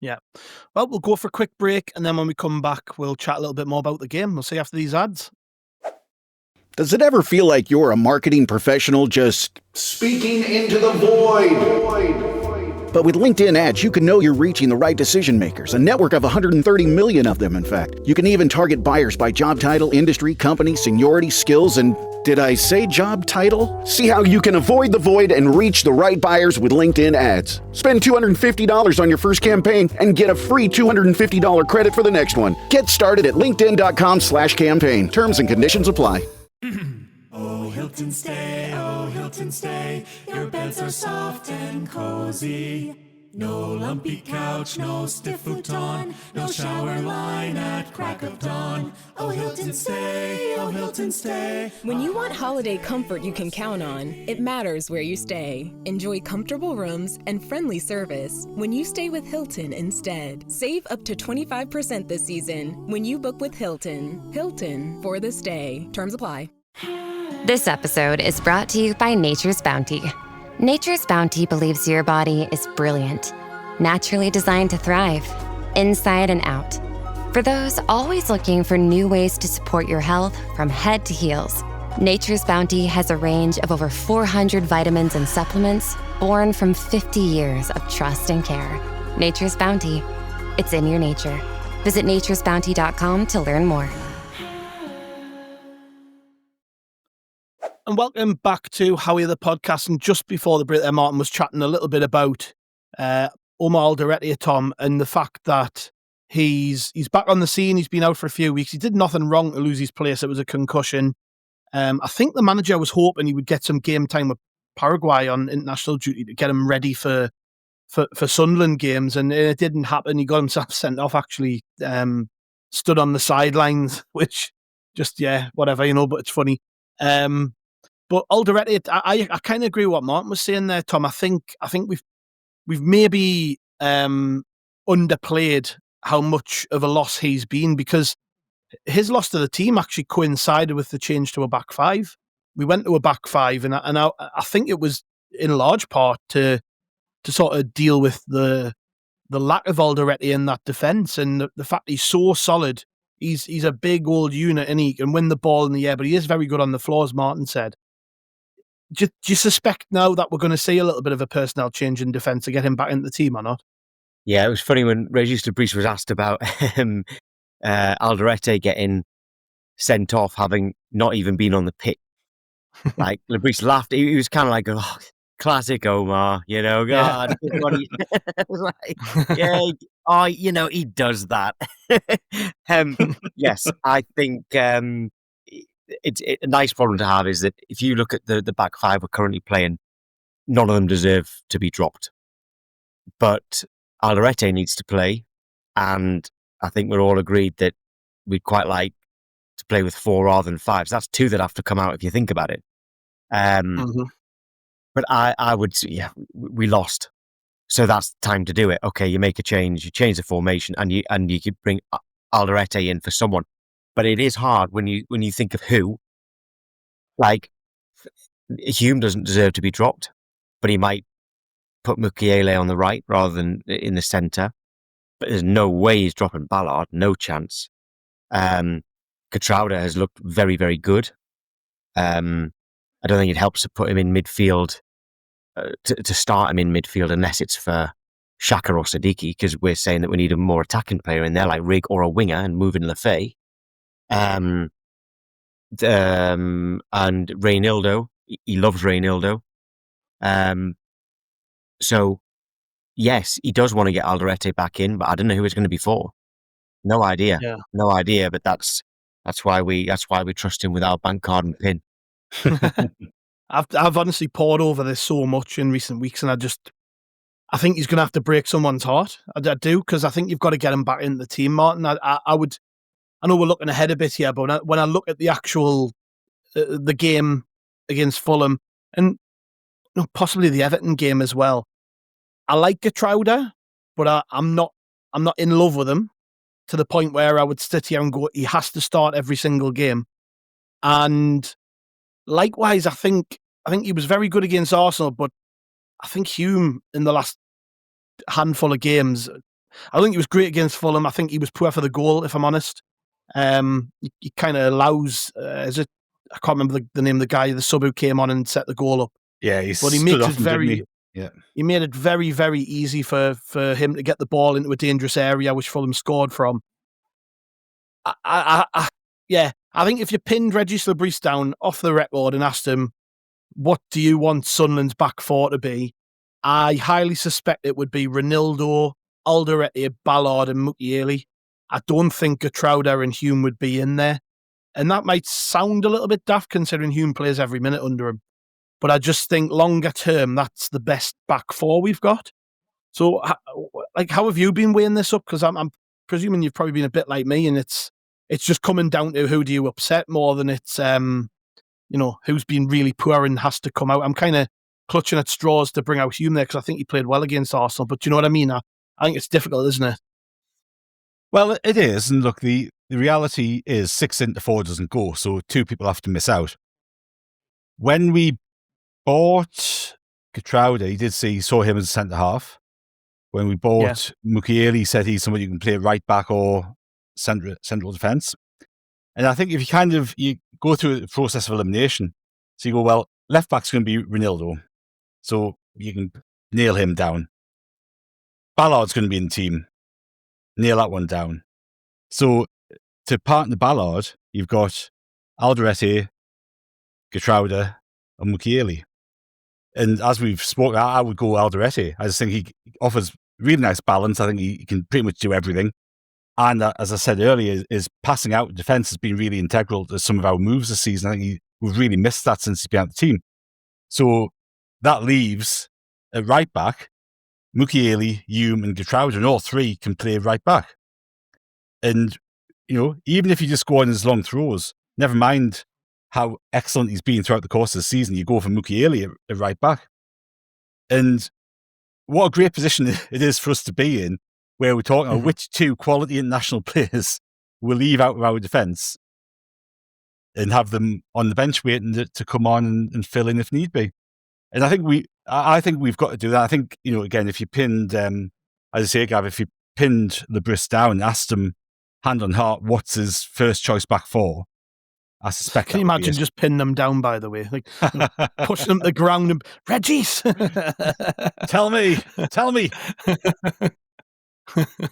[SPEAKER 4] Yeah. Well, we'll go for a quick break, and then when we come back, we'll chat a little bit more about the game. We'll see after these ads.
[SPEAKER 7] Does it ever feel like you're a marketing professional just
[SPEAKER 8] speaking into the void?
[SPEAKER 7] But with LinkedIn ads, you can know you're reaching the right decision makers, a network of 130 million of them, in fact. You can even target buyers by job title, industry, company, seniority, skills, and did I say job title? See how you can avoid the void and reach the right buyers with LinkedIn ads. Spend $250 on your first campaign and get a free $250 credit for the next one. Get started at linkedin.com/campaign. Terms and conditions apply.
[SPEAKER 8] Oh
[SPEAKER 9] Hilton stay, oh Hilton stay. Your beds are soft and cozy. No lumpy couch, no stiff futon, no shower line at crack of dawn. Oh Hilton stay, oh Hilton stay.
[SPEAKER 10] When you want holiday comfort you can count on, it matters where you stay. Enjoy comfortable rooms and friendly service when you stay with Hilton instead. Save up to 25% this season when you book with Hilton. Hilton for the stay. Terms apply.
[SPEAKER 1] This episode is brought to you by Nature's Bounty. Nature's Bounty believes your body is brilliant, naturally designed to thrive, inside and out. For those always looking for new ways to support your health from head to heels, Nature's Bounty has a range of over 400 vitamins and supplements born from 50 years of trust and care. Nature's Bounty. It's in your nature. Visit naturesbounty.com to learn more.
[SPEAKER 4] And welcome back to Howie the podcast. And just before the break there, Martin was chatting a little bit about Omar Alderete, Tom, and the fact that he's back on the scene. He's been out for a few weeks. He did nothing wrong to lose his place. It was a concussion. I think the manager was hoping he would get some game time with Paraguay on international duty to get him ready for Sunderland games, and it didn't happen. He got himself sent off, actually, stood on the sidelines, which just, whatever, but it's funny. But Alderete, I kind of agree with what Martin was saying there, Tom. I think we've maybe underplayed how much of a loss he's been, because his loss to the team actually coincided with the change to a back five. We went to a back five, and I think it was in large part to sort of deal with the lack of Alderete in that defence, and the fact he's so solid. He's a big old unit, and he can win the ball in the air, but he is very good on the floor, as Martin said. Do you suspect now that we're going to see a little bit of a personnel change in defence to get him back into the team or not?
[SPEAKER 6] Yeah, it was funny when Régis was asked about Alderete getting sent off, having not even been on the pitch. Like, Lebris laughed. He was kind of like, oh, classic Omar, God. I was like, he does that. Yes, I think it's a nice problem to have is that if you look at the back five we're currently playing, none of them deserve to be dropped. But Alderete needs to play, and I think we're all agreed that we'd quite like to play with 4 rather than 5. So that's 2 that have to come out if you think about it. But I would, we lost. So that's time to do it. Okay, you make a change, you change the formation, and you could bring Alderete in for someone. But it is hard when you think of who. Like, Hume doesn't deserve to be dropped, but he might put Mukiele on the right rather than in the centre. But there's no way he's dropping Ballard, no chance. Catrauda has looked very, very good. I don't think it helps to put him in midfield, to start him in midfield, unless it's for Xhaka or Siddiqui, because we're saying that we need a more attacking player in there, like Rig or a winger, and moving Lafay. And Reynildo, he loves Reynildo. So, yes, he does want to get Alderete back in, but I don't know who it's going to be for. No idea. Yeah. No idea, but that's why we trust him with our bank card and pin.
[SPEAKER 4] I've honestly pored over this so much in recent weeks, and I think he's going to have to break someone's heart. I do, because I think you've got to get him back in the team, Martin. I know we're looking ahead a bit here, but when I look at the actual the game against Fulham, and possibly the Everton game as well, I like Catrauda, but I'm not in love with him to the point where I would sit here and go, he has to start every single game. And likewise, I think he was very good against Arsenal, but I think Hume in the last handful of games, I think he was great against Fulham. I think he was poor for the goal, if I'm honest. He kind of allows, I can't remember the name of the guy, the sub who came on and set the goal up.
[SPEAKER 5] Yeah,
[SPEAKER 4] but he makes it very. He made it very, very easy for him to get the ball into a dangerous area, which Fulham scored from. I think if you pinned Régis Lebris down off the record and asked him, what do you want Sunderland's back four to be? I highly suspect it would be Reynildo, Alderete, Ballard and Mukiele. I don't think Catrauda and Hume would be in there. And that might sound a little bit daft considering Hume plays every minute under him. But I just think longer term, that's the best back four we've got. So, how have you been weighing this up? Because I'm presuming you've probably been a bit like me, and it's just coming down to who do you upset more than it's who's been really poor and has to come out. I'm kind of clutching at straws to bring out Hume there because I think he played well against Arsenal. But do you know what I mean? I think it's difficult, isn't it?
[SPEAKER 5] Well, it is. And look, the reality is 6 into 4 doesn't go, so 2 people have to miss out. When we bought Getrauda, he saw him as a centre half. When we bought Mukiele, he said he's somebody you can play right back or central defence. And I think if you go through the process of elimination, so you go, well, left back's going to be Ronaldo, so you can nail him down. Ballard's going to be in the team, nail that one down. So to partner Ballard, you've got Alderete, Getrauda, and Mukiele. And as we've spoken, I would go Alderete. I just think he offers really nice balance. I think he can pretty much do everything. And as I said earlier, his passing out defence has been really integral to some of our moves this season. I think we've really missed that since he's been out the team. So that leaves at right back, Mukiele, Hume, and Getrauda, and all 3 can play right back. And, even if you just go on his long throws, never mind how excellent he's been throughout the course of the season, you go for Mukiele at right back. And what a great position it is for us to be in, where we're talking about which 2 quality international players we'll leave out of our defence and have them on the bench waiting to come on and fill in if need be. And I think we've got to do that. I think, again, if you pinned, as I say, Gav, if you pinned Lebris down and asked him hand on heart, what's his first choice back four? I suspect.
[SPEAKER 4] Can you imagine just pinning them down, by the way? Like, pushing them to the ground and, Régis!
[SPEAKER 5] Tell me.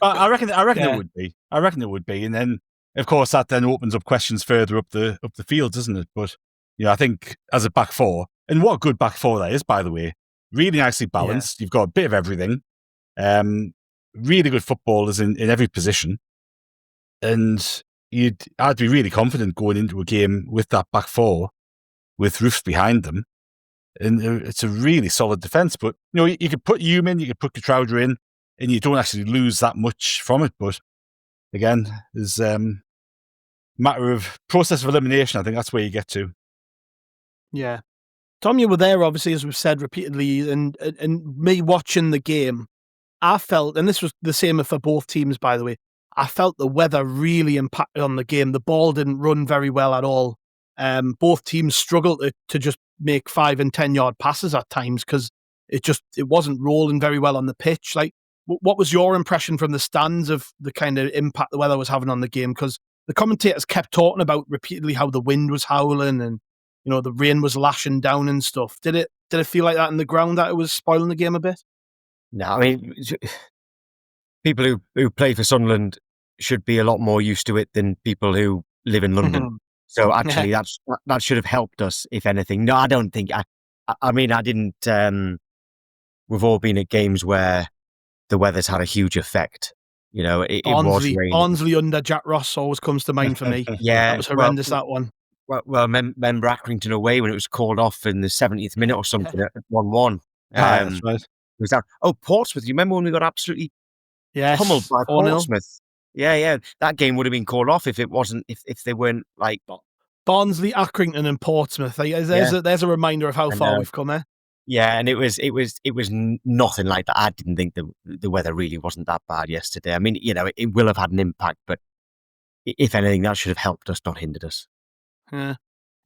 [SPEAKER 5] I reckon it would be. I reckon it would be. And then, of course, that then opens up questions further up the field, doesn't it? But, I think as a back four, and what a good back four that is, by the way, really nicely balanced. Yeah. You've got a bit of everything. Really good footballers in every position. And I'd be really confident going into a game with that back four, with roofs behind them. And it's a really solid defence. But, you could put Hume in, you could put Getrauda in, and you don't actually lose that much from it. But, again, there's matter of process of elimination. I think that's where you get to.
[SPEAKER 4] Yeah. Tom, you were there, obviously, as we've said repeatedly, and me watching the game, I felt, and this was the same for both teams, by the way, I felt the weather really impacted on the game. The ball didn't run very well at all. Both teams struggled to just make 5 and 10 yard passes at times because it wasn't rolling very well on the pitch. Like, what was your impression from the stands of the kind of impact the weather was having on the game? Because the commentators kept talking about repeatedly how the wind was howling and the rain was lashing down and stuff. Did it feel like that in the ground, that it was spoiling the game a bit?
[SPEAKER 6] No, I mean, people who play for Sunderland should be a lot more used to it than people who live in London. So actually, that should have helped us, if anything. No, I don't think. I mean, I didn't. We've all been at games where the weather's had a huge effect. It was raining.
[SPEAKER 4] Barnsley under Jack Ross always comes to mind for me.
[SPEAKER 6] Yeah,
[SPEAKER 4] that was horrendous. That one.
[SPEAKER 6] Well, remember Accrington away when it was called off in the 70th minute or something at 1-1.
[SPEAKER 5] That's right.
[SPEAKER 6] Was that? Oh, Portsmouth! You remember when we got absolutely pummeled by
[SPEAKER 4] 4-0.
[SPEAKER 6] Portsmouth? Yeah. That game would have been called off if it wasn't. If they weren't like
[SPEAKER 4] Barnsley, Accrington, and Portsmouth. There's a reminder of how far we've come there.
[SPEAKER 6] Yeah, and it was nothing like that. I didn't think the weather really wasn't that bad yesterday. I mean, it will have had an impact, but if anything, that should have helped us, not hindered us.
[SPEAKER 4] Yeah.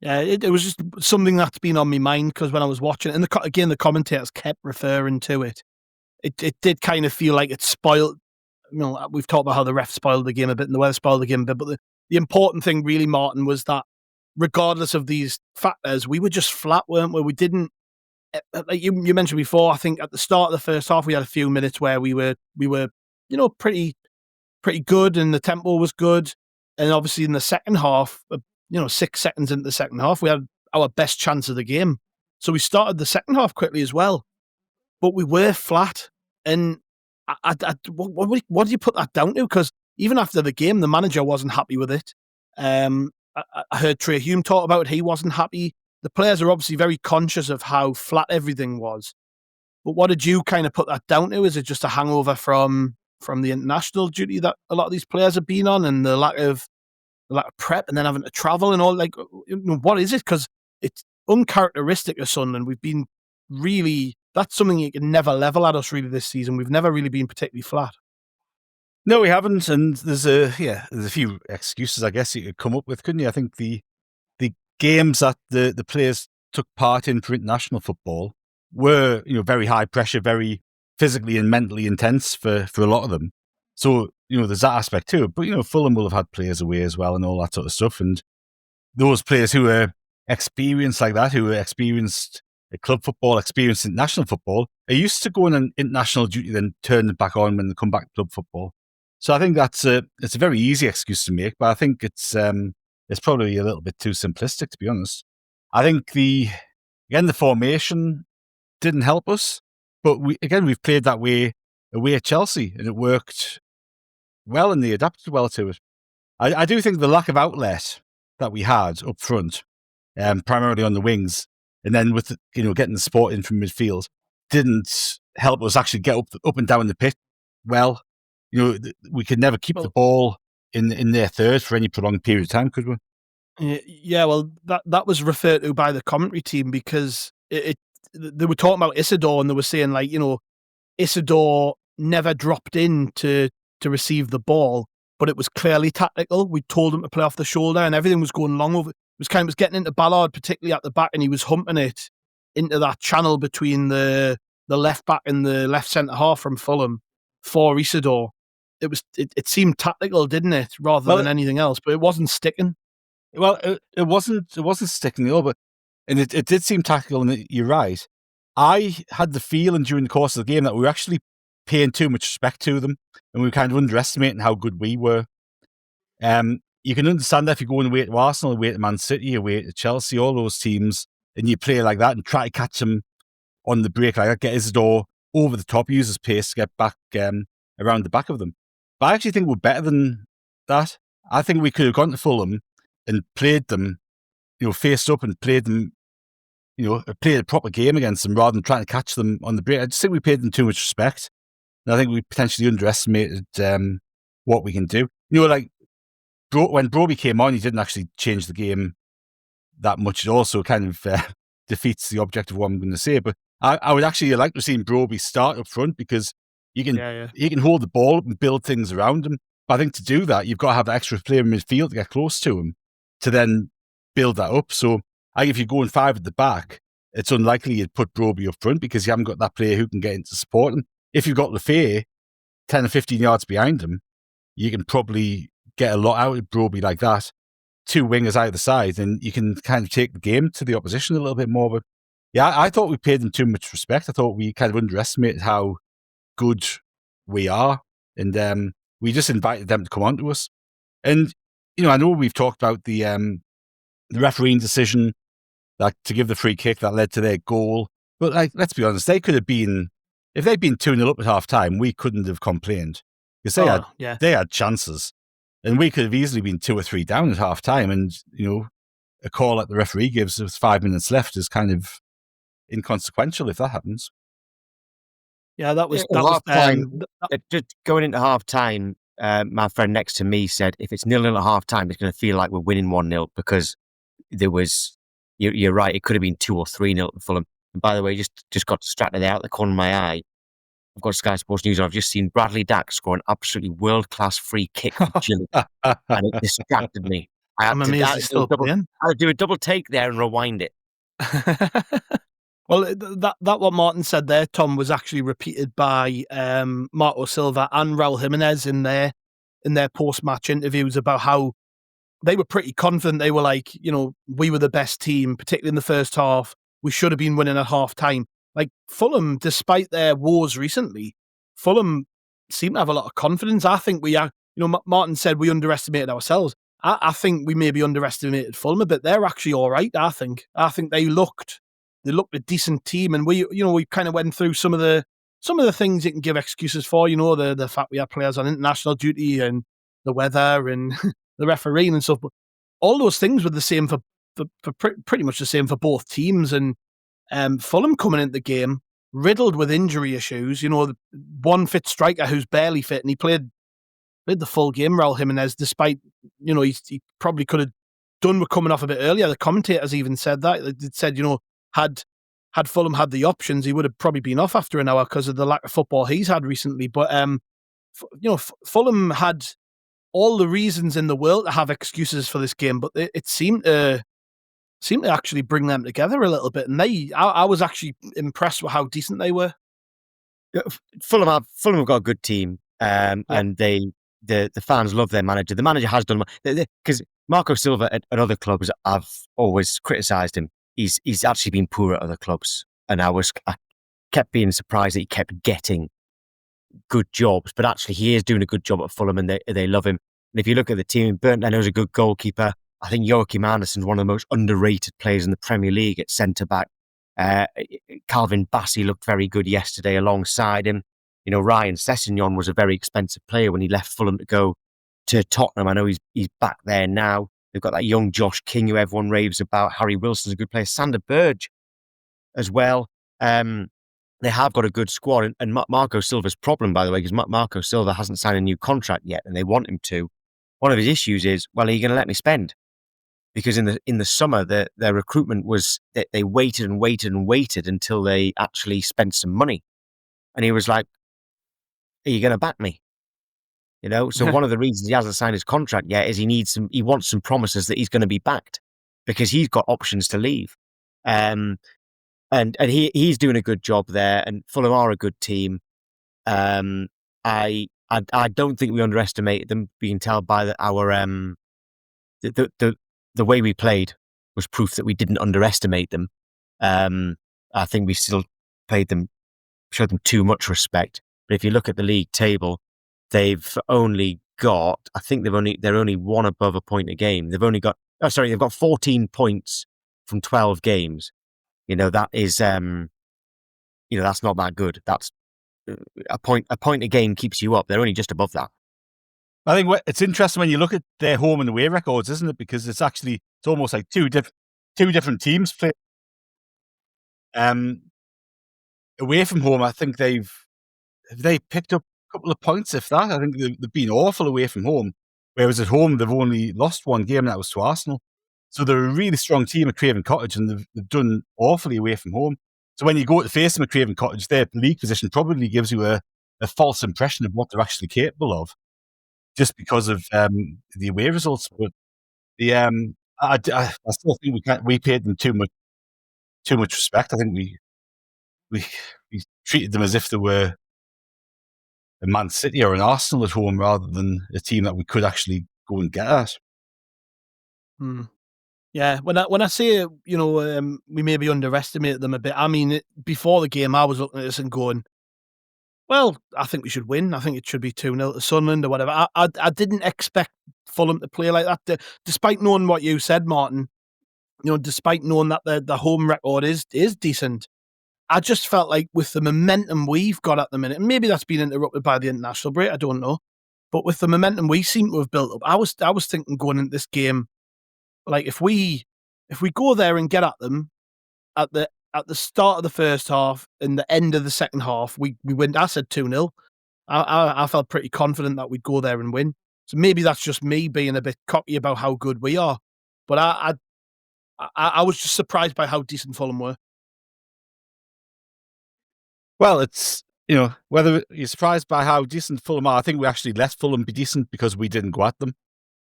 [SPEAKER 4] It was just something that's been on my mind because when I was watching it, and again, the commentators kept referring to it. It did kind of feel like it spoiled. We've talked about how the ref spoiled the game a bit and the weather spoiled the game a bit, but the important thing really, Martin, was that regardless of these factors, we were just flat, weren't we? We didn't, like you mentioned before, I think at the start of the first half, we had a few minutes where we were pretty good and the tempo was good. And obviously in the second half, 6 seconds into the second half, we had our best chance of the game. So we started the second half quickly as well, but we were flat. And what do you put that down to? Because even after the game, the manager wasn't happy with it. I heard Trey Hume talk about it. He wasn't happy. The players are obviously very conscious of how flat everything was. But what did you kind of put that down to? Is it just a hangover from the international duty that a lot of these players have been on, and the lack of prep, and then having to travel and all? Like, what is it? Because it's uncharacteristic of Sunderland. We've been really, that's something you can never level at us really this season. We've never really been particularly flat.
[SPEAKER 5] No, we haven't, and there's a few excuses I guess you could come up with, couldn't you? I think the games that the players took part in for international football were very high pressure, very physically and mentally intense for a lot of them. So there's that aspect too. But Fulham will have had players away as well and all that sort of stuff. And those players who are experienced like that, who are experienced at club football, experienced international football, are used to going on international duty, then turn it back on when they come back to club football. So I think it's a very easy excuse to make, but I think it's probably a little bit too simplistic, to be honest. I think the formation didn't help us, but we've played that way away at Chelsea, and it worked well, and they adapted well to it. I do think the lack of outlet that we had up front, primarily on the wings, and then with getting the support in from midfield, didn't help us actually get up and down the pitch well. We could never keep the ball in their third for any prolonged period of time, could we?
[SPEAKER 4] Yeah, well, that was referred to by the commentary team, because they were talking about Isidore, and they were saying, like, Isidore never dropped in to receive the ball, but it was clearly tactical. We told him to play off the shoulder, and everything was going long over. It was getting into Ballard, particularly at the back, and he was humping it into that channel between the left back and the left centre half from Fulham for Isidore. It seemed tactical, didn't it, rather than anything else? But it wasn't sticking.
[SPEAKER 5] Well, it wasn't sticking at all, but it did seem tactical. And you're right. I had the feeling during the course of the game that we were actually paying too much respect to them, and we were kind of underestimating how good we were. You can understand that if you're going away to Arsenal, away to Man City, away to Chelsea, all those teams, and you play like that and try to catch them on the break like that, get Isidore over the top, use his pace to get back around the back of them. But I actually think we're better than that. I think we could have gone to Fulham and played them, faced up and played them, played a proper game against them rather than trying to catch them on the break. I just think we paid them too much respect. And I think we potentially underestimated what we can do. Like when Broby came on, he didn't actually change the game that much at all, so it kind of defeats the object of what I'm going to say. But I would actually like to see Broby start up front, because he can hold the ball up and build things around him. But I think to do that, you've got to have an extra player in midfield to get close to him to then build that up. So I think if you're going 5 at the back, it's unlikely you'd put Broby up front, because you haven't got that player who can get into support him. If you've got Lefay 10 or 15 yards behind him, you can probably get a lot out of Broby like that. 2 wingers either side, and you can kind of take the game to the opposition a little bit more. But yeah, I thought we paid them too much respect. I thought we kind of underestimated how good we are, and we just invited them to come on to us. And I know we've talked about the refereeing decision that to give the free kick that led to their goal, but let's be honest, they could have been, if they'd been 2-0 up at half time, we couldn't have complained, because they had chances, and we could have easily been 2 or 3 down at half time. And a call that the referee gives with 5 minutes left is kind of inconsequential if that happens.
[SPEAKER 4] Yeah, that was
[SPEAKER 6] just going into half time. My friend next to me said, if it's 0-0 at half time, it's going to feel like we're winning 1-0, because there was, you're right, it could have been 2 or 3-0 to Fulham. And by the way, just got distracted there out the corner of my eye. I've got Sky Sports News. I've just seen Bradley Dack score an absolutely world-class free kick from Chile, and it distracted me. I had to do a double take there and rewind it.
[SPEAKER 4] Well, that what Martin said there, Tom, was actually repeated by Marco Silva and Raul Jimenez in their post-match interviews, about how they were pretty confident. They were like, we were the best team, particularly in the first half. We should have been winning at half time. Like Fulham, despite their woes recently, Fulham seem to have a lot of confidence. I think we are, Martin said we underestimated ourselves. I think we maybe underestimated Fulham a bit. They're actually all right, I think. I think they looked a decent team, and we kind of went through some of the things you can give excuses for, the fact we had players on international duty and the weather and the refereeing and stuff. But all those things were the same for pretty much the same for both teams. And Fulham coming into the game riddled with injury issues. You know, the one fit striker who's barely fit, and he played the full game, Raul Jimenez, despite, you know, he probably could have done with coming off a bit earlier. The commentators even said that. They said, you know, had Fulham had the options, he would have probably been off after an hour because of the lack of football he's had recently. But, you know, Fulham had all the reasons in the world to have excuses for this game, but it seemed to actually bring them together a little bit. And I was actually impressed with how decent they were.
[SPEAKER 6] Fulham have got a good team, and the fans love their manager. The manager has done because Marco Silva at other clubs, I've always criticised him. He's actually been poor at other clubs, and I kept being surprised that he kept getting good jobs. But actually, he is doing a good job at Fulham, and they love him. And if you look at the team, Burnt Leno's a good goalkeeper. I think Joachim Anderson's one of the most underrated players in the Premier League at centre back. Calvin Bassey looked very good yesterday alongside him. You know, Ryan Sessegnon was a very expensive player when he left Fulham to go to Tottenham. I know he's back there now. They've got that young Josh King who everyone raves about. Harry Wilson's a good player. Sander Berge as well. They have got a good squad. And Marco Silva's problem, by the way, because Marco Silva hasn't signed a new contract yet and they want him to. One of his issues is, well, are you going to let me spend? Because in the summer, their recruitment was that they waited and waited and waited until they actually spent some money. And he was like, are you going to back me? You know, so one of the reasons he hasn't signed his contract yet is he wants some promises that he's going to be backed because he's got options to leave. And he's doing a good job there, and Fulham are a good team. I don't think we underestimated them. Being told by our the way we played was proof that we didn't underestimate them. I think we still showed them too much respect. But if you look at the league table, they've only got, I think they're only one above a point a game. They've got 14 points from 12 games. You know, that is, that's not that good. That's a point a game keeps you up. They're only just above that.
[SPEAKER 5] I think it's interesting when you look at their home and away records, isn't it? Because it's almost like two different teams play. Away from home, I think they picked up a couple of points, if that. I think they've been awful away from home. Whereas at home, they've only lost one game, and that was to Arsenal. So they're a really strong team at Craven Cottage, and they've done awfully away from home. So when you go to face them at Craven Cottage, their league position probably gives you a false impression of what they're actually capable of, just because of the away results. But I still think we paid them too much respect. I think we treated them as if they were a Man City or an Arsenal at home rather than a team that we could actually go and get at.
[SPEAKER 4] Yeah, when I say, you know, we maybe underestimated them a bit, I mean, before the game, I was looking at this and going, well, I think we should win. I think it should be 2-0 to Sunderland or whatever. I didn't expect Fulham to play like that, despite knowing what you said, Martin. You know, despite knowing that the home record is decent. I just felt like with the momentum we've got at the minute, and maybe that's been interrupted by the international break, I don't know, but with the momentum we seem to have built up, I was thinking going into this game, like if we go there and get at them at the start of the first half and the end of the second half, we win. I said 2-0. I felt pretty confident that we'd go there and win. So maybe that's just me being a bit cocky about how good we are. But I was just surprised by how decent Fulham were.
[SPEAKER 5] Well, it's, you know, whether you're surprised by how decent Fulham are, I think we actually let Fulham be decent because we didn't go at them.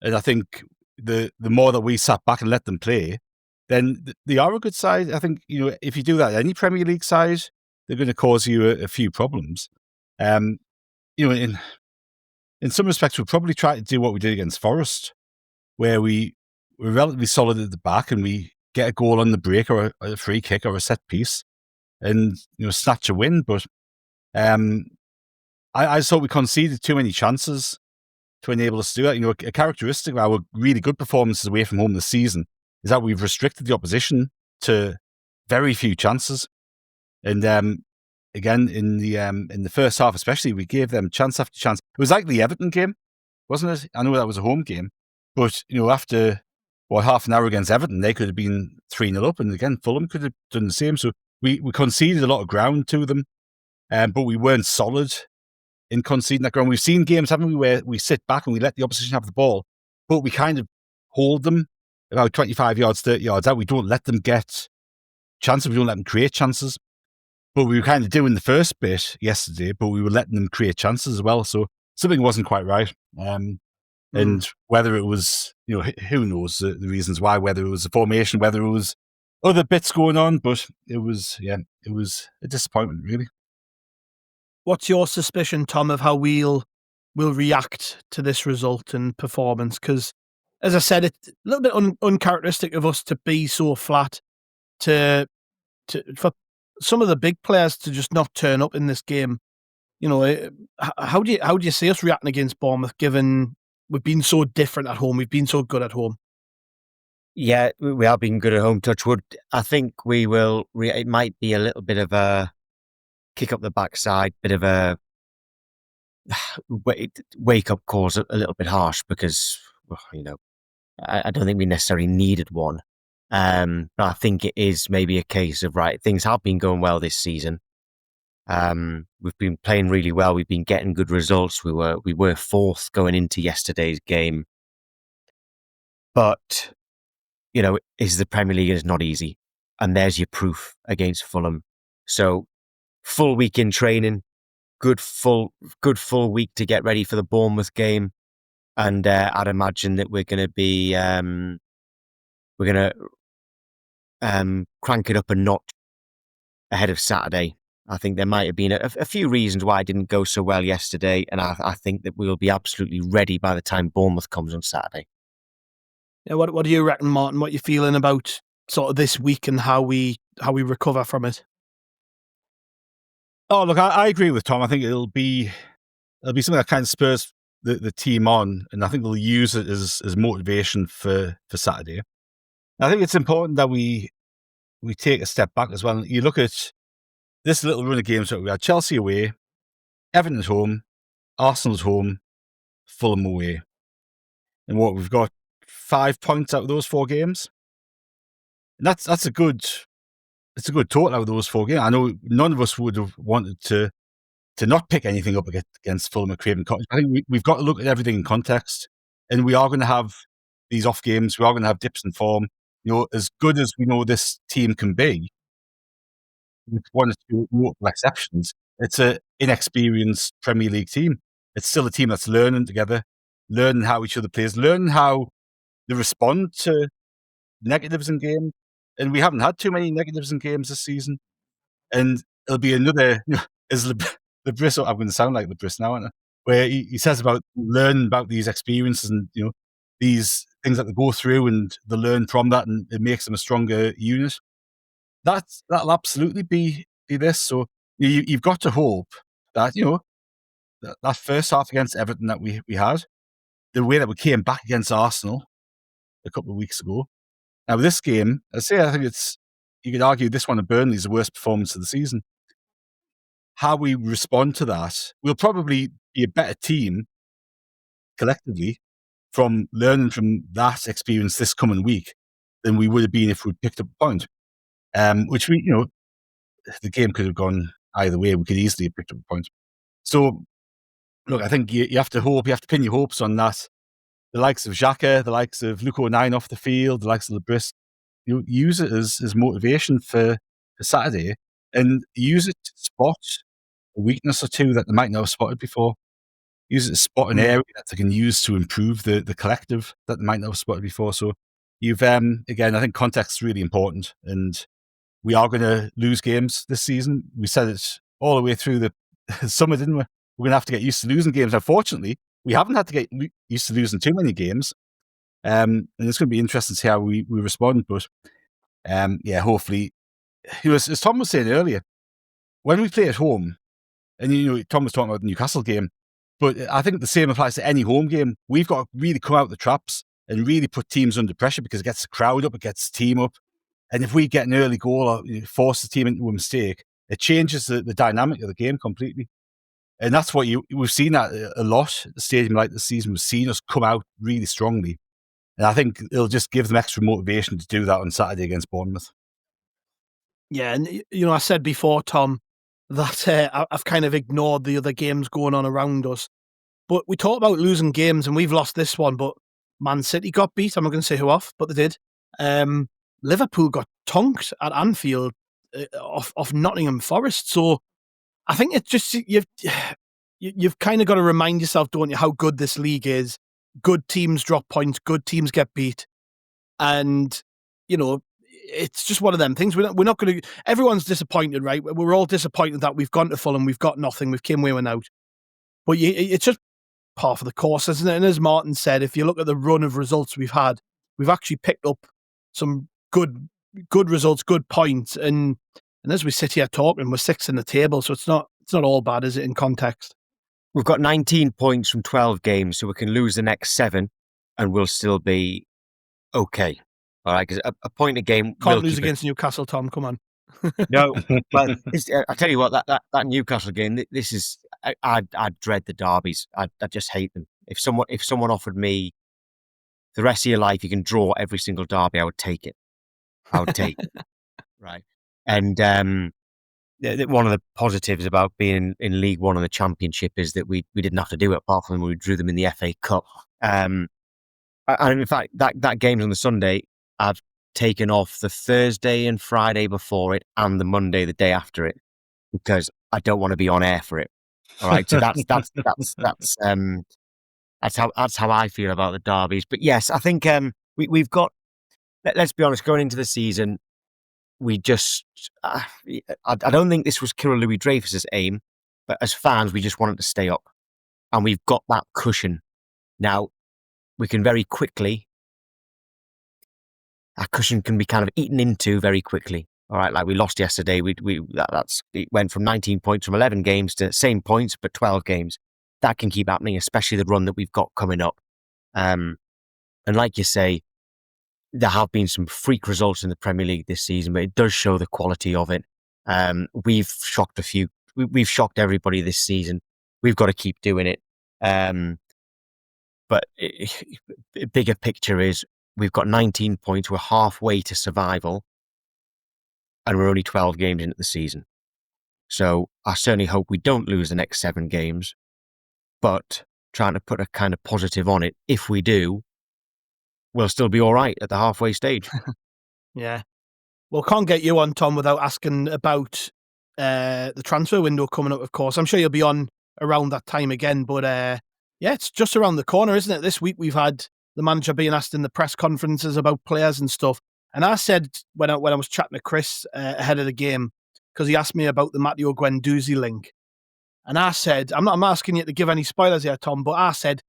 [SPEAKER 5] And I think the more that we sat back and let them play, then they are a good side. I think, you know, if you do that any Premier League side, they're going to cause you a few problems. You know, in some respects, we'll probably try to do what we did against Forest, where we're relatively solid at the back and we get a goal on the break or a free kick or a set piece and, you know, snatch a win. But I thought we conceded too many chances to enable us to do that. You know, a characteristic of our really good performances away from home this season is that we've restricted the opposition to very few chances. And again, in the first half especially, we gave them chance after chance. It was like the Everton game, wasn't it? I know that was a home game, but, you know, after half an hour against Everton, they could have been 3-0 up, and again, Fulham could have done the same. So we conceded a lot of ground to them, but we weren't solid in conceding that ground. We've seen games, haven't we, where we sit back and we let the opposition have the ball, but we kind of hold them about 25 yards, 30 yards out. We don't let them get chances. We don't let them create chances. But we were kind of doing the first bit yesterday, but we were letting them create chances as well. So something wasn't quite right. And whether it was, who knows the reasons why, whether it was the formation, whether it was other bits going on, but it was a disappointment, really.
[SPEAKER 4] What's your suspicion, Tom, of how we'll react to this result and performance? Because, as I said, it's a little bit uncharacteristic of us to be so flat, for some of the big players to just not turn up in this game. How do you see us reacting against Bournemouth, given we've been so different at home, we've been so good at home?
[SPEAKER 6] Yeah, we have been good at home, touch wood. I think we will. It might be a little bit of a kick up the backside, bit of a wake up call's a little bit harsh because, I don't think we necessarily needed one. But I think it is maybe a case of, right, things have been going well this season. We've been playing really well. We've been getting good results. We were fourth going into yesterday's game. But, is the Premier League is not easy. And there's your proof against Fulham. So full week in training, good full week to get ready for the Bournemouth game. And I'd imagine that we're going to be, we're going to crank it up a notch ahead of Saturday. I think there might have been a few reasons why it didn't go so well yesterday, and I think that we'll be absolutely ready by the time Bournemouth comes on Saturday.
[SPEAKER 4] Yeah, what do you reckon, Martin? What you feeling about sort of this week and how we recover from it?
[SPEAKER 5] Oh, look, I agree with Tom. I think it'll be something that kind of spurs the team on, and I think they'll use it as motivation for Saturday. I think it's important that we take a step back as well. You look at this little run of games that we had: Chelsea away, Everton at home, Arsenal at home, Fulham away. And what we've got 5 points out of those 4 games. And that's a good total out of those 4 games. I know none of us would have wanted to not pick anything up against Fulham at Craven Cottage. I think we've got to look at everything in context, and we are going to have these off games. We are going to have dips in form. As good as we know this team can be, with one or two notable exceptions, it's an inexperienced Premier League team. It's still a team that's learning together, learning how each other plays, learning how they respond to negatives in games. And we haven't had too many negatives in games this season. And it'll be another, as Lebris, I'm going to sound like Lebris now, aren't I? Where he says about learning about these experiences and, these things that they go through, and they learn from that, and it makes them a stronger unit. That'll absolutely be this. So you've got to hope that, that first half against Everton that we had, the way that we came back against Arsenal a couple of weeks ago. Now, this game, I think you could argue this one of Burnley's the worst performance of the season. How we respond to that, we'll probably be a better team collectively from learning from that experience this coming week than we would have been if we'd picked up a point. Which the game could have gone either way. We could easily have picked up a point. So, look, I think you have to hope, you have to pin your hopes on that. The likes of Xhaka, the likes of Luke O'Nien off the field, the likes of Lebris, use it as motivation for Saturday, and use it to spot a weakness or two that they might not have spotted before. Use it to spot an area that they can use to improve the collective that they might not have spotted before. So you've, again, I think context is really important, and we are going to lose games this season. We said it all the way through the summer, didn't we? We're going to have to get used to losing games. Unfortunately, we haven't had to get used to losing too many games. And it's going to be interesting to see how we respond. But hopefully, as Tom was saying earlier, when we play at home, and Tom was talking about the Newcastle game, but I think the same applies to any home game. We've got to really come out the traps and really put teams under pressure, because it gets the crowd up, it gets the team up. And if we get an early goal or force the team into a mistake, it changes the dynamic of the game completely. And that's what we've seen that a lot at the stadium like this season. We've seen us come out really strongly. And I think it'll just give them extra motivation to do that on Saturday against Bournemouth.
[SPEAKER 4] Yeah, and I said before, Tom, that I've kind of ignored the other games going on around us. But we talk about losing games, and we've lost this one. But Man City got beat. I'm not going to say who off, but they did. Liverpool got tonked at Anfield off Nottingham Forest. So I think it's just you've kind of got to remind yourself, don't you, how good this league is. Good teams drop points. Good teams get beat, and it's just one of them things. We're not going to. Everyone's disappointed, right? We're all disappointed that we've gone to Fulham, we've got nothing, we've came away with out. But it's just part of the course, isn't it? And as Martin said, if you look at the run of results we've had, we've actually picked up some good results, good points, and as we sit here talking, we're 6th in the table, so it's not all bad, is it? In context,
[SPEAKER 6] we've got 19 points from 12 games, so we can lose the next 7, and we'll still be okay. All right, because a point a game
[SPEAKER 4] can't lose against Newcastle, Tom. Come on.
[SPEAKER 6] No, but I tell you what, that Newcastle game. This is I dread the derbies. I just hate them. If someone offered me the rest of your life, you can draw every single derby, I would take it. I would take it. Right. And one of the positives about being in League One and the Championship is that we didn't have to do it, apart from when we drew them in the FA Cup. And in fact, that game's on the Sunday. I've taken off the Thursday and Friday before it and the Monday the day after it because I don't want to be on air for it. All right, so that's how I feel about the derbies. But yes, I think we've got. Let's be honest, going into the season, we just I don't think this was Kirill Louis-Dreyfus's aim, but as fans, we just wanted to stay up, and we've got that cushion now. We can very quickly. Our cushion can be kind of eaten into very quickly. All right, like we lost yesterday. It went from 19 points from 11 games to same points but 12 games. That can keep happening, especially the run that we've got coming up. And like you say, there have been some freak results in the Premier League this season, but it does show the quality of it. We've shocked we've shocked everybody this season. We've got to keep doing it. But bigger picture is, we've got 19 points. We're halfway to survival, and we're only 12 games into the season. So I certainly hope we don't lose the next 7 games, but trying to put a kind of positive on it. If we do, we'll still be all right at the halfway stage.
[SPEAKER 4] Yeah. Well, can't get you on, Tom, without asking about the transfer window coming up, of course. I'm sure you'll be on around that time again, but yeah, it's just around the corner, isn't it? This week we've had the manager being asked in the press conferences about players and stuff. And I said, when I was chatting to Chris ahead of the game, because he asked me about the Matteo Guendouzi link. And I said, I'm not asking you to give any spoilers here, Tom, but I said,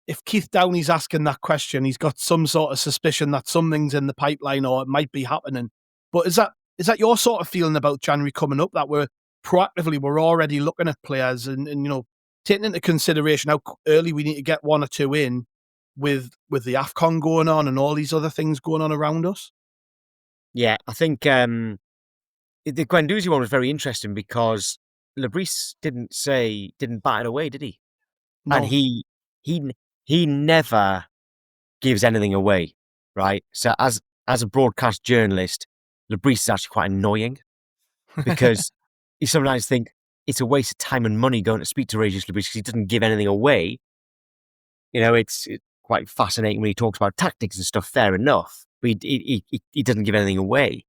[SPEAKER 4] if Keith Downey's asking that question, he's got some sort of suspicion that something's in the pipeline or it might be happening. But is that your sort of feeling about January coming up, that we're already looking at players and taking into consideration how early we need to get 1 or 2 in, with the AFCON going on and all these other things going on around us?
[SPEAKER 6] Yeah, I think the Guendouzi one was very interesting because Lebris didn't bat it away, did he? No. And he never gives anything away, right? So as a broadcast journalist, Lebris is actually quite annoying because you sometimes think it's a waste of time and money going to speak to Régis Lebris because he doesn't give anything away. It's quite fascinating when he talks about tactics and stuff, fair enough, but he doesn't give anything away.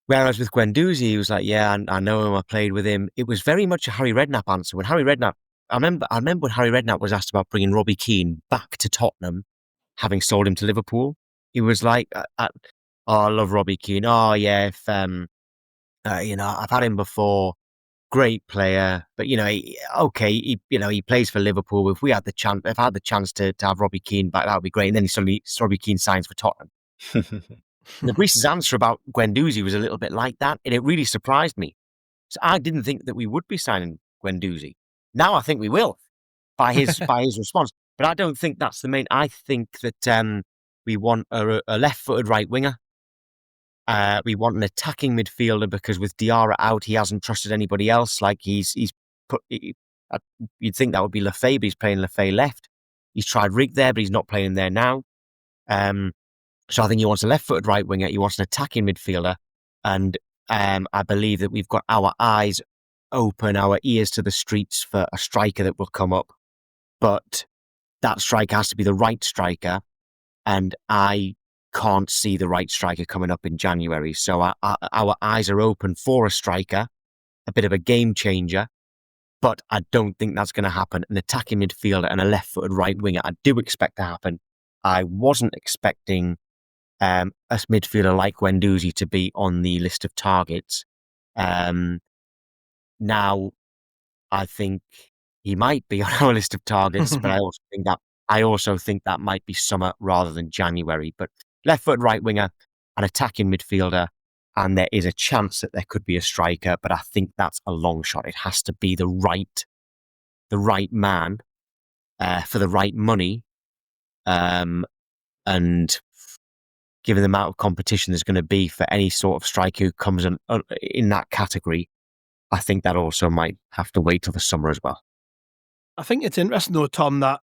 [SPEAKER 6] Whereas with Guendouzi, he was like, yeah, I know him, I played with him. It was very much a Harry Redknapp answer. I remember when Harry Redknapp was asked about bringing Robbie Keane back to Tottenham, having sold him to Liverpool. He was like, I love Robbie Keane. Oh yeah, if I've had him before. Great player, but he plays for Liverpool. If I had the chance to have Robbie Keane back, that would be great. And then suddenly Robbie Keane signs for Tottenham. Lebris's answer about Guendouzi was a little bit like that, and it really surprised me. So I didn't think that we would be signing Guendouzi. Now I think we will, by his response. But I don't think that's the main. I think that we want a left-footed right winger. We want an attacking midfielder because with Diarra out, he hasn't trusted anybody else. Like you'd think that would be Lefebvre. He's playing Lefebvre left. He's tried Rig there, but he's not playing there now. So I think he wants a left-footed right winger. He wants an attacking midfielder. And I believe that we've got our eyes open, our ears to the streets for a striker that will come up. But that striker has to be the right striker. And I can't see the right striker coming up in January. So our eyes are open for a striker, a bit of a game changer. But I don't think that's going to happen. An attacking midfielder and a left-footed right winger, I do expect to happen. I wasn't expecting a midfielder like Guendouzi to be on the list of targets. Now, I think he might be on our list of targets, but I also think that might be summer rather than January. But left-footed right winger, an attacking midfielder, and there is a chance that there could be a striker, but I think that's a long shot. It has to be the right man for the right money, and given the amount of competition there's going to be for any sort of striker who comes in that category, I think that also might have to wait till the summer as well.
[SPEAKER 4] I think it's interesting though, Tom, that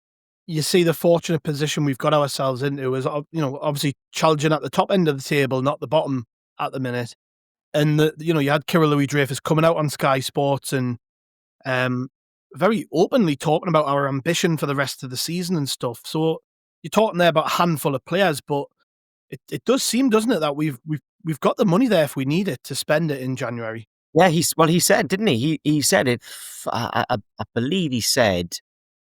[SPEAKER 4] you see the fortunate position we've got ourselves into is, obviously challenging at the top end of the table, not the bottom at the minute. And you had Kira Louis-Dreyfus coming out on Sky Sports and very openly talking about our ambition for the rest of the season and stuff. So you're talking there about a handful of players, but it does seem, doesn't it, that we've got the money there if we need it to spend it in January.
[SPEAKER 6] Yeah, he said, didn't he? He said it. I believe he said,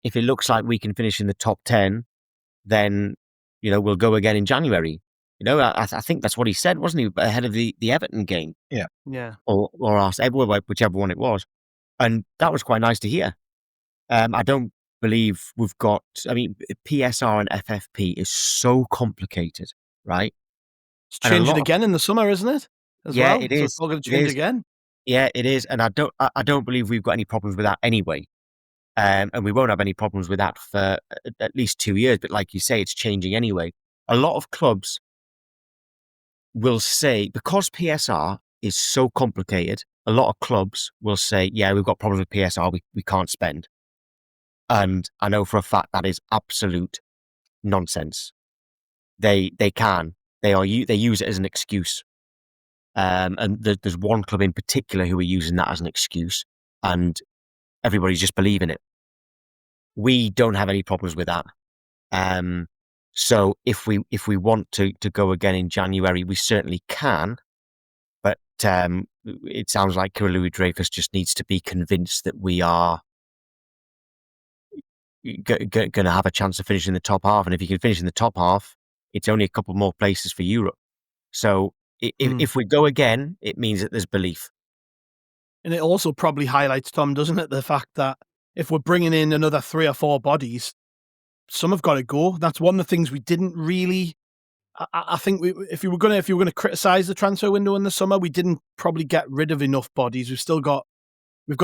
[SPEAKER 6] if it looks like we can finish in the top 10, then we'll go again in January. I think that's what he said, wasn't he? Ahead of the Everton game.
[SPEAKER 4] Yeah.
[SPEAKER 6] Or whichever one it was, and that was quite nice to hear. I don't believe we've got. I mean, PSR and FFP is so complicated, right?
[SPEAKER 4] It's changing again in the summer, isn't it?
[SPEAKER 6] It is.
[SPEAKER 4] So it's all going to change again.
[SPEAKER 6] Yeah, it is, and I don't believe we've got any problems with that anyway. And we won't have any problems with that for at least 2 years. But like you say, it's changing anyway. A lot of clubs will say, because PSR is so complicated, a lot of clubs will say, yeah, we've got problems with PSR, we can't spend. And I know for a fact that is absolute nonsense. They use it as an excuse. And there's one club in particular who are using that as an excuse, and everybody's just believing it. We don't have any problems with that. So if we want to go again in January, we certainly can. But it sounds like Kira Louis-Dreyfus just needs to be convinced that we are going to have a chance of finishing in the top half. And if you can finish in the top half, it's only a couple more places for Europe. So if we go again, it means that there's belief.
[SPEAKER 4] And it also probably highlights, Tom, doesn't it, the fact that if we're bringing in another 3 or 4 bodies, some have got to go. That's one of the things we didn't really. I think if you were going to criticize the transfer window in the summer, we didn't probably get rid of enough bodies. We've got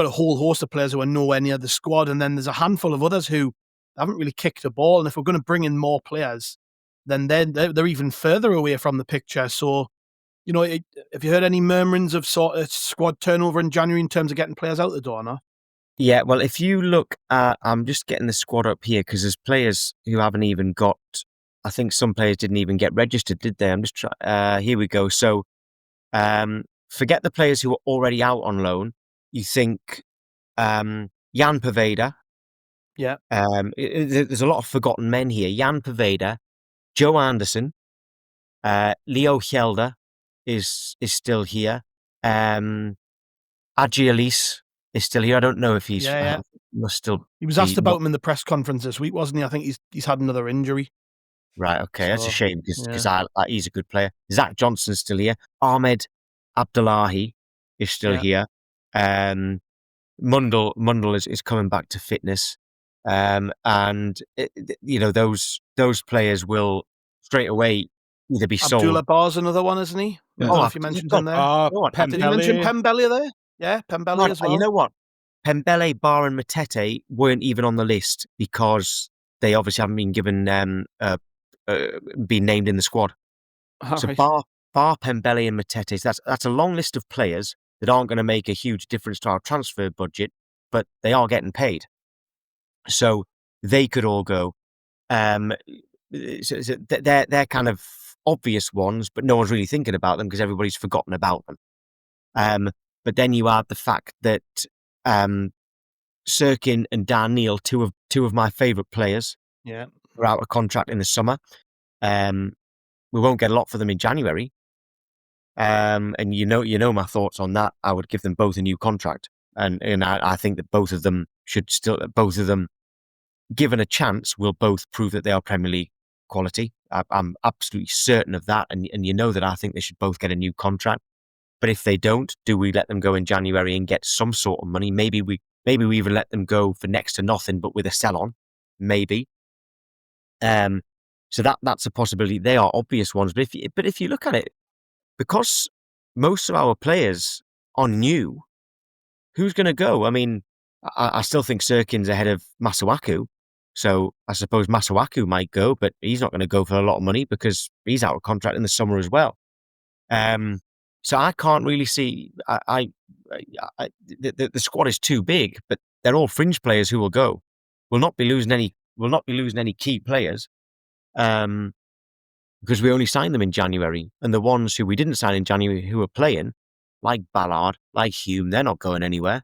[SPEAKER 4] a whole host of players who are nowhere near the squad, and then there's a handful of others who haven't really kicked a ball. And if we're going to bring in more players, then they're even further away from the picture. So, have you heard any murmurings of sort of squad turnover in January in terms of getting players out the door? No.
[SPEAKER 6] Yeah, well, if you look at, I'm just getting the squad up here because there's players who haven't even got. I think some players didn't even get registered, did they? I'm just trying. Here we go. So, forget the players who are already out on loan. You think Jan Poveda.
[SPEAKER 4] Yeah.
[SPEAKER 6] There's a lot of forgotten men here. Jan Poveda, Joe Anderson, Leo Hjelde is still here. Agialis is still here. I don't know if he's must still.
[SPEAKER 4] He was asked about him in the press conference this week, wasn't he? I think he's had another injury.
[SPEAKER 6] Right. Okay, that's a shame because he's a good player. Zach Johnson's still here. Ahmed Abdullahi is still here. Mundell is coming back to fitness, and those players will straight away either be sold.
[SPEAKER 4] Abdullah Bar's another one, isn't he? I don't know if you mentioned him there. Did you mention Pembele there? Yeah, Pembele as well.
[SPEAKER 6] You know what? Pembele, Bar, and Matete weren't even on the list because they obviously haven't been given been named in the squad. So right. Bar, Pembele, and Matete. That's a long list of players that aren't going to make a huge difference to our transfer budget, but they are getting paid. So they could all go. They're kind of obvious ones, but no one's really thinking about them because everybody's forgotten about them. But then you add the fact that Sirkin and Dan Neil, two of my favourite players, are out of contract in the summer. We won't get a lot for them in January. And you know my thoughts on that. I would give them both a new contract, and I think that both of them, given a chance, will both prove that they are Premier League quality. I'm absolutely certain of that, and you know that I think they should both get a new contract. But if they don't, do we let them go in January and get some sort of money? Maybe we even let them go for next to nothing, but with a sell-on, maybe. So that's a possibility. They are obvious ones, but if you look at it, because most of our players are new, who's going to go? I mean, I still think Sirkin's ahead of Masuaku, so I suppose Masuaku might go, but he's not going to go for a lot of money because he's out of contract in the summer as well. So I can't really see. The squad is too big, but they're all fringe players who will go. We'll not be losing any key players, because we only signed them in January, and the ones who we didn't sign in January who are playing, like Ballard, like Hume, they're not going anywhere.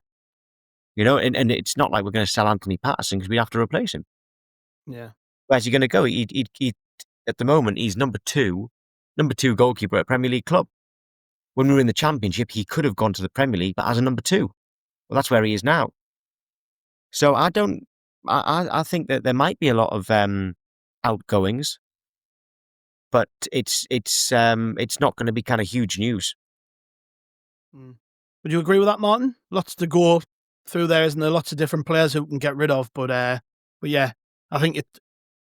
[SPEAKER 6] And it's not like we're going to sell Anthony Patterson because we have to replace him.
[SPEAKER 4] Yeah.
[SPEAKER 6] Where's he going to go? He at the moment he's number two goalkeeper at a Premier League club. When we were in the Championship, he could have gone to the Premier League, but as a number 2. Well, that's where he is now. So I think that there might be a lot of outgoings, but it's not going to be kind of huge news.
[SPEAKER 4] Would you agree with that, Martin? Lots to go through there, isn't there? Lots of different players who can get rid of, but yeah, I think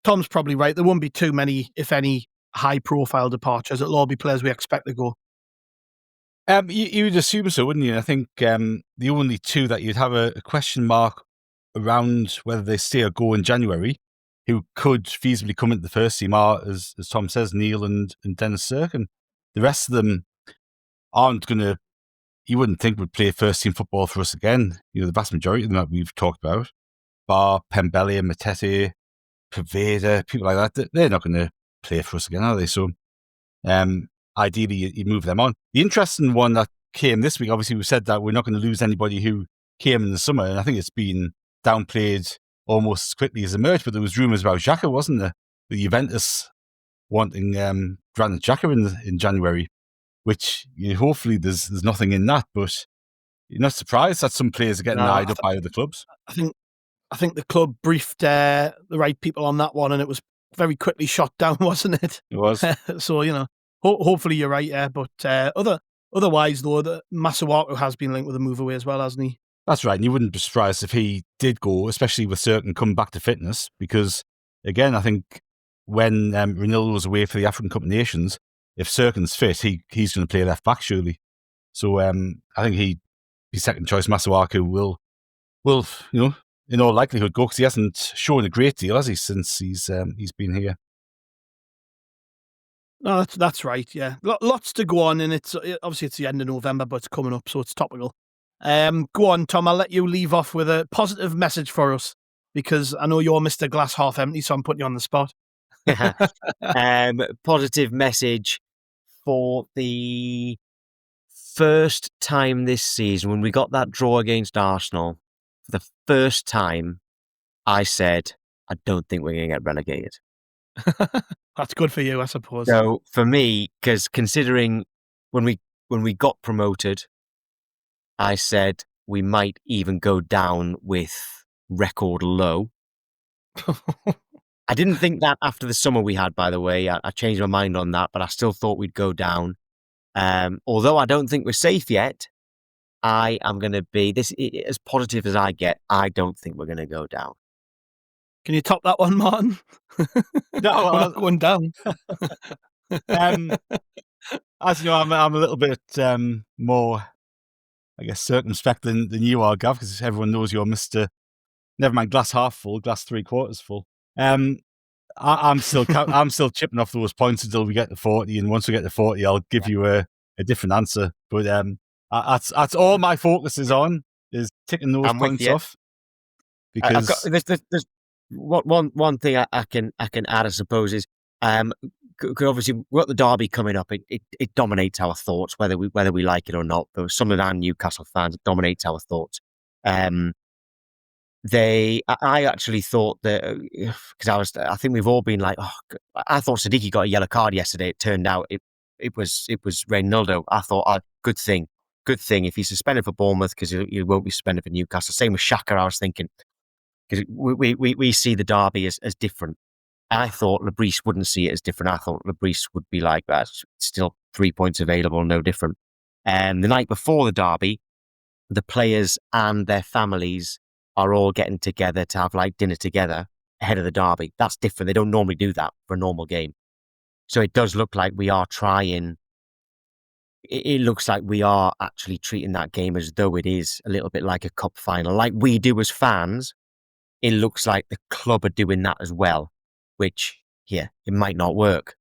[SPEAKER 4] Tom's probably right. There won't be too many, if any, high-profile departures. It'll all be players we expect to go.
[SPEAKER 5] You would assume so, wouldn't you? I think the only two that you'd have a question mark around whether they stay or go in January, who could feasibly come into the first team, are, as Tom says, Neil and Dennis Sirkin. The rest of them aren't going to, you wouldn't think would play first team football for us again. The vast majority of them that we've talked about, bar Pembele, Matete, Paveda, people like that, they're not going to play for us again, are they? So, ideally, you move them on. The interesting one that came this week, obviously, we said that we're not going to lose anybody who came in the summer, and I think it's been downplayed almost as quickly as it emerged, but there was rumours about Xhaka, wasn't there? The Juventus wanting Granit Xhaka in January, which hopefully there's nothing in that, but you're not surprised that some players are getting eyed up by other clubs.
[SPEAKER 4] I think the club briefed the right people on that one, and it was very quickly shot down, wasn't it?
[SPEAKER 5] It was.
[SPEAKER 4] So, hopefully you're right, yeah. But otherwise, though, Masuaku has been linked with a move away as well, hasn't he?
[SPEAKER 5] That's right. And you wouldn't be surprised if he did go, especially with Sirkin coming back to fitness, because, again, I think when Ranillo was away for the African Cup of Nations, if Sirkin's fit, he's going to play left back, surely. So I think his second choice, Masuaku, will in all likelihood go, because he hasn't shown a great deal, has he, since he's been here.
[SPEAKER 4] No, that's right. Yeah, lots to go on, and obviously it's the end of November, but it's coming up, so it's topical. Go on, Tom. I'll let you leave off with a positive message for us, because I know you're Mr. Glass Half Empty, so I'm putting you on the spot.
[SPEAKER 6] Positive message for the first time this season, when we got that draw against Arsenal. For the first time, I said, I don't think we're going to get relegated.
[SPEAKER 4] That's good for you, I suppose.
[SPEAKER 6] So for me, because considering when we got promoted, I said we might even go down with record low. I didn't think that after the summer we had, by the way. I changed my mind on that, but I still thought we'd go down. Although I don't think we're safe yet, I am going to be as positive as I get. I don't think we're going to go down.
[SPEAKER 4] Can you top that one, Martin?
[SPEAKER 6] No,
[SPEAKER 4] we're not going down.
[SPEAKER 5] As you know, I'm a little bit more, I guess, circumspect than you are, Gav, because everyone knows you're Mr. Never mind glass half full, glass 3/4 full. I'm still chipping off those points until we get to 40, and once we get to 40, I'll give you a different answer. But that's all my focus is on, is ticking those points off. Because
[SPEAKER 6] one thing I can add, I suppose, is obviously we've got the derby coming up. It dominates our thoughts, whether we like it or not. But Sunderland and Newcastle fans, it dominates our thoughts. I actually thought that because I think we've all been like, I thought Siddiqui got a yellow card yesterday. It turned out it was Reynaldo. I thought, good thing if he's suspended for Bournemouth, because he won't be suspended for Newcastle. Same with Xhaka. I was thinking, because we see the derby as different. I thought Lebris wouldn't see it as different. I thought Lebris would be like, that's still 3 points available, no different. And the night before the derby, the players and their families are all getting together to have like dinner together ahead of the derby. That's different. They don't normally do that for a normal game. So it does look like we are trying. It looks like we are actually treating that game as though it is a little bit like a cup final, like we do as fans. It looks like the club are doing that as well, which, it might not work.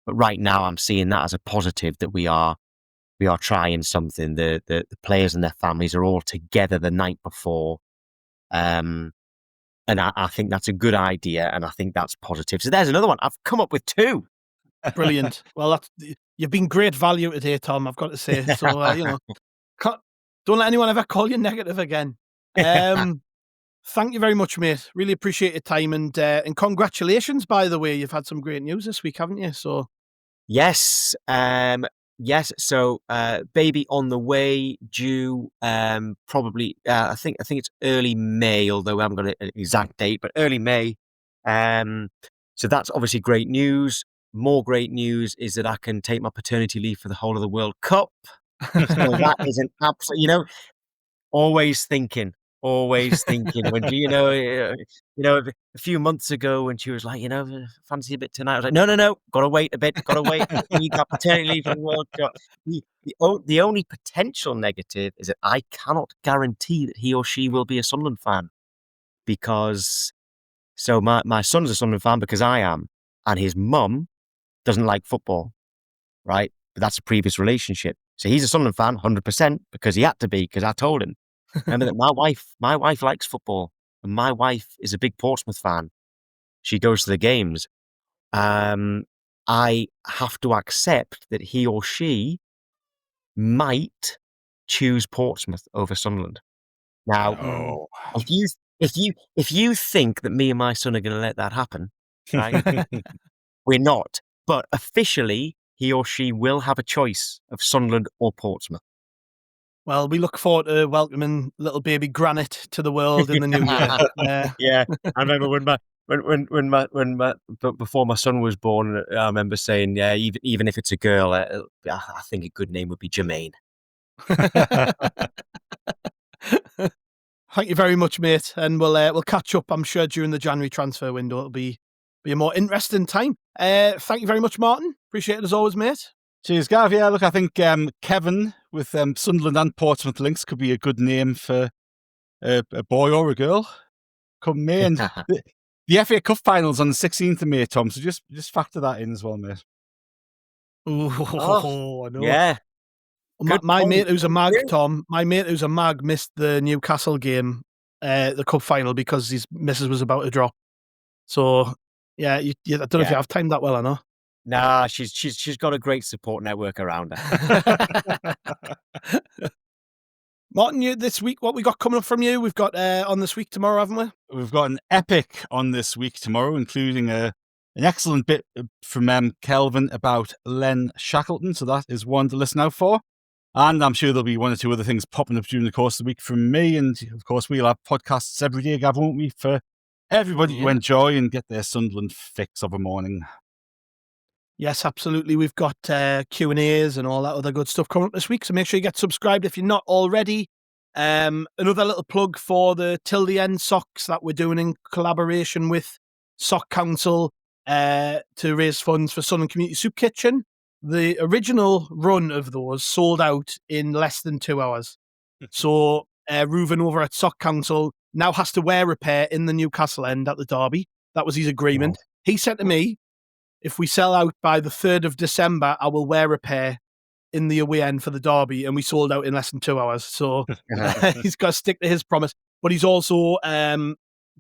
[SPEAKER 6] But right now I'm seeing that as a positive, that we are trying something. The players and their families are all together the night before. And I think that's a good idea, and I think that's positive. So there's another one. I've come up with 2.
[SPEAKER 4] Brilliant. Well, you've been great value today, Tom, I've got to say. So, don't let anyone ever call you negative again. Thank you very much, mate. Really appreciate your time, and congratulations, by the way. You've had some great news this week, haven't you? So
[SPEAKER 6] yes. So baby on the way, due probably. I think it's early May, although we haven't got an exact date, but early May. So that's obviously great news. More great news is that I can take my paternity leave for the whole of the World Cup. So that is an absolute, always thinking when a few months ago when she was like, fancy a bit tonight, I was like, no, gotta wait a bit, I need that paternity leave for the World Cup. The only potential negative is that I cannot guarantee that he or she will be a Sunderland fan, because my son's a Sunderland fan because I am, and his mum doesn't like football, right? But that's a previous relationship. So he's a Sunderland fan 100% because he had to be, because I told him. Remember that my wife likes football, and my wife is a big Portsmouth fan. She goes to the games. I have to accept that he or she might choose Portsmouth over Sunderland. Now, if you think that me and my son are going to let that happen, right? We're not. But officially, he or she will have a choice of Sunderland or Portsmouth.
[SPEAKER 4] Well, we look forward to welcoming little baby Granite to the world in the new year.
[SPEAKER 6] Yeah, I remember when before my son was born, I remember saying, yeah, even if it's a girl, I think a good name would be Jermaine.
[SPEAKER 4] Thank you very much, mate, and we'll catch up, I'm sure, during the January transfer window. It'll be a more interesting time. Thank you very much, Martin. Appreciate it as always, mate.
[SPEAKER 5] Cheers, Gav. Yeah, look, I think Kevin with Sunderland and Portsmouth links could be a good name for a boy or a girl come May. And the FA Cup finals on the 16th of May, Tom. So just factor that in as well, mate.
[SPEAKER 4] Oh, I know.
[SPEAKER 6] Yeah.
[SPEAKER 4] My mate who's a mag, Tom. My mate who's a mag missed the Newcastle game, the cup final, because his missus was about to drop. So yeah, I don't know if you have timed that well or not.
[SPEAKER 6] Nah, she's got a great support network around her.
[SPEAKER 4] Martin, this week, what we got coming up from you? We've got on this week tomorrow, haven't we?
[SPEAKER 5] We've got an epic on this week tomorrow, including an excellent bit from Kelvin about Len Shackleton. So that is one to listen out for. And I'm sure there'll be one or two other things popping up during the course of the week from me. And of course, we'll have podcasts every day, Gav, won't we? For everybody to enjoy and get their Sunderland fix of a morning.
[SPEAKER 4] Yes, absolutely. We've got Q&As and all that other good stuff coming up this week. So make sure you get subscribed if you're not already. Another little plug for the Till the End socks that we're doing in collaboration with Sock Council to raise funds for Sunderland Community Soup Kitchen. The original run of those sold out in less than 2 hours. So Reuven over at Sock Council now has to wear a pair in the Newcastle end at the derby. That was his agreement. Oh. He said to me, if we sell out by the 3rd of December, I will wear a pair in the away end for the derby. And we sold out in less than 2 hours. So he's got to stick to his promise. But he's also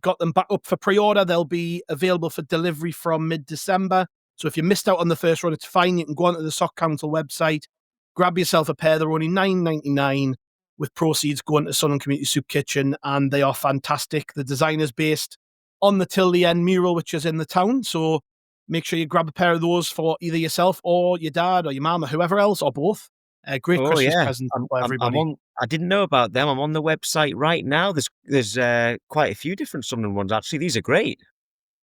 [SPEAKER 4] got them back up for pre-order. They'll be available for delivery from mid-December. So if you missed out on the first run, it's fine. You can go onto the Sock Council website, grab yourself a pair. They're only $9.99, with proceeds going to Sunderland Community Soup Kitchen, and they are fantastic. The design is based on the Till the End mural, which is in the town. So make sure you grab a pair of those for either yourself or your dad or your mum or whoever else, or both. Great Christmas present for everybody.
[SPEAKER 6] I didn't know about them. I'm on the website right now. There's quite a few different Sunderland ones, actually. These are great.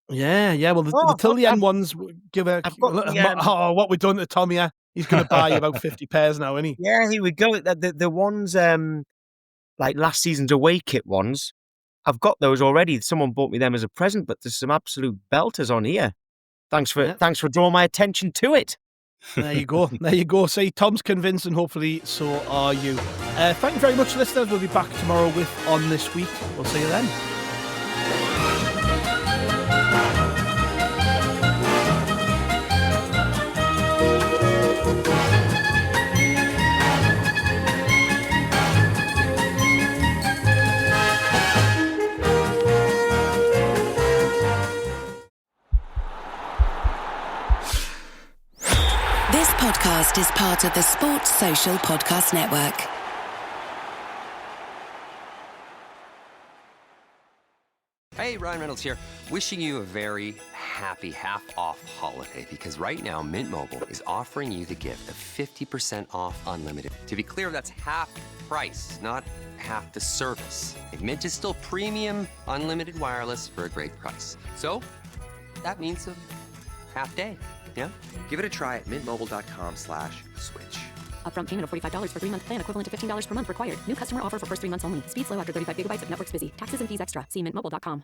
[SPEAKER 4] Yeah. Well, the Till the End ones give what we've done to Tom here. He's going to buy about 50 pairs now, isn't he?
[SPEAKER 6] Yeah, here we go. The ones, like last season's away kit ones, I've got those already. Someone bought me them as a present, but there's some absolute belters on here. Thanks for drawing my attention to it.
[SPEAKER 4] There you go. See, Tom's convinced, and hopefully so are you. Thank you very much, listeners. We'll be back tomorrow with On This Week. We'll see you then.
[SPEAKER 11] This podcast is part of the Sports Social Podcast Network.
[SPEAKER 12] Hey, Ryan Reynolds here. Wishing you a very happy half-off holiday, because right now Mint Mobile is offering you the gift of 50% off unlimited. To be clear, that's half price, not half the service. And Mint is still premium unlimited wireless for a great price. So that means a half day. Yeah? Give it a try at mintmobile.com/switch.
[SPEAKER 13] Upfront payment of $45 for 3-month plan, equivalent to $15 per month required. New customer offer for first 3 months only. Speed slow after 35 gigabytes if network's busy. Taxes and fees extra. See mintmobile.com.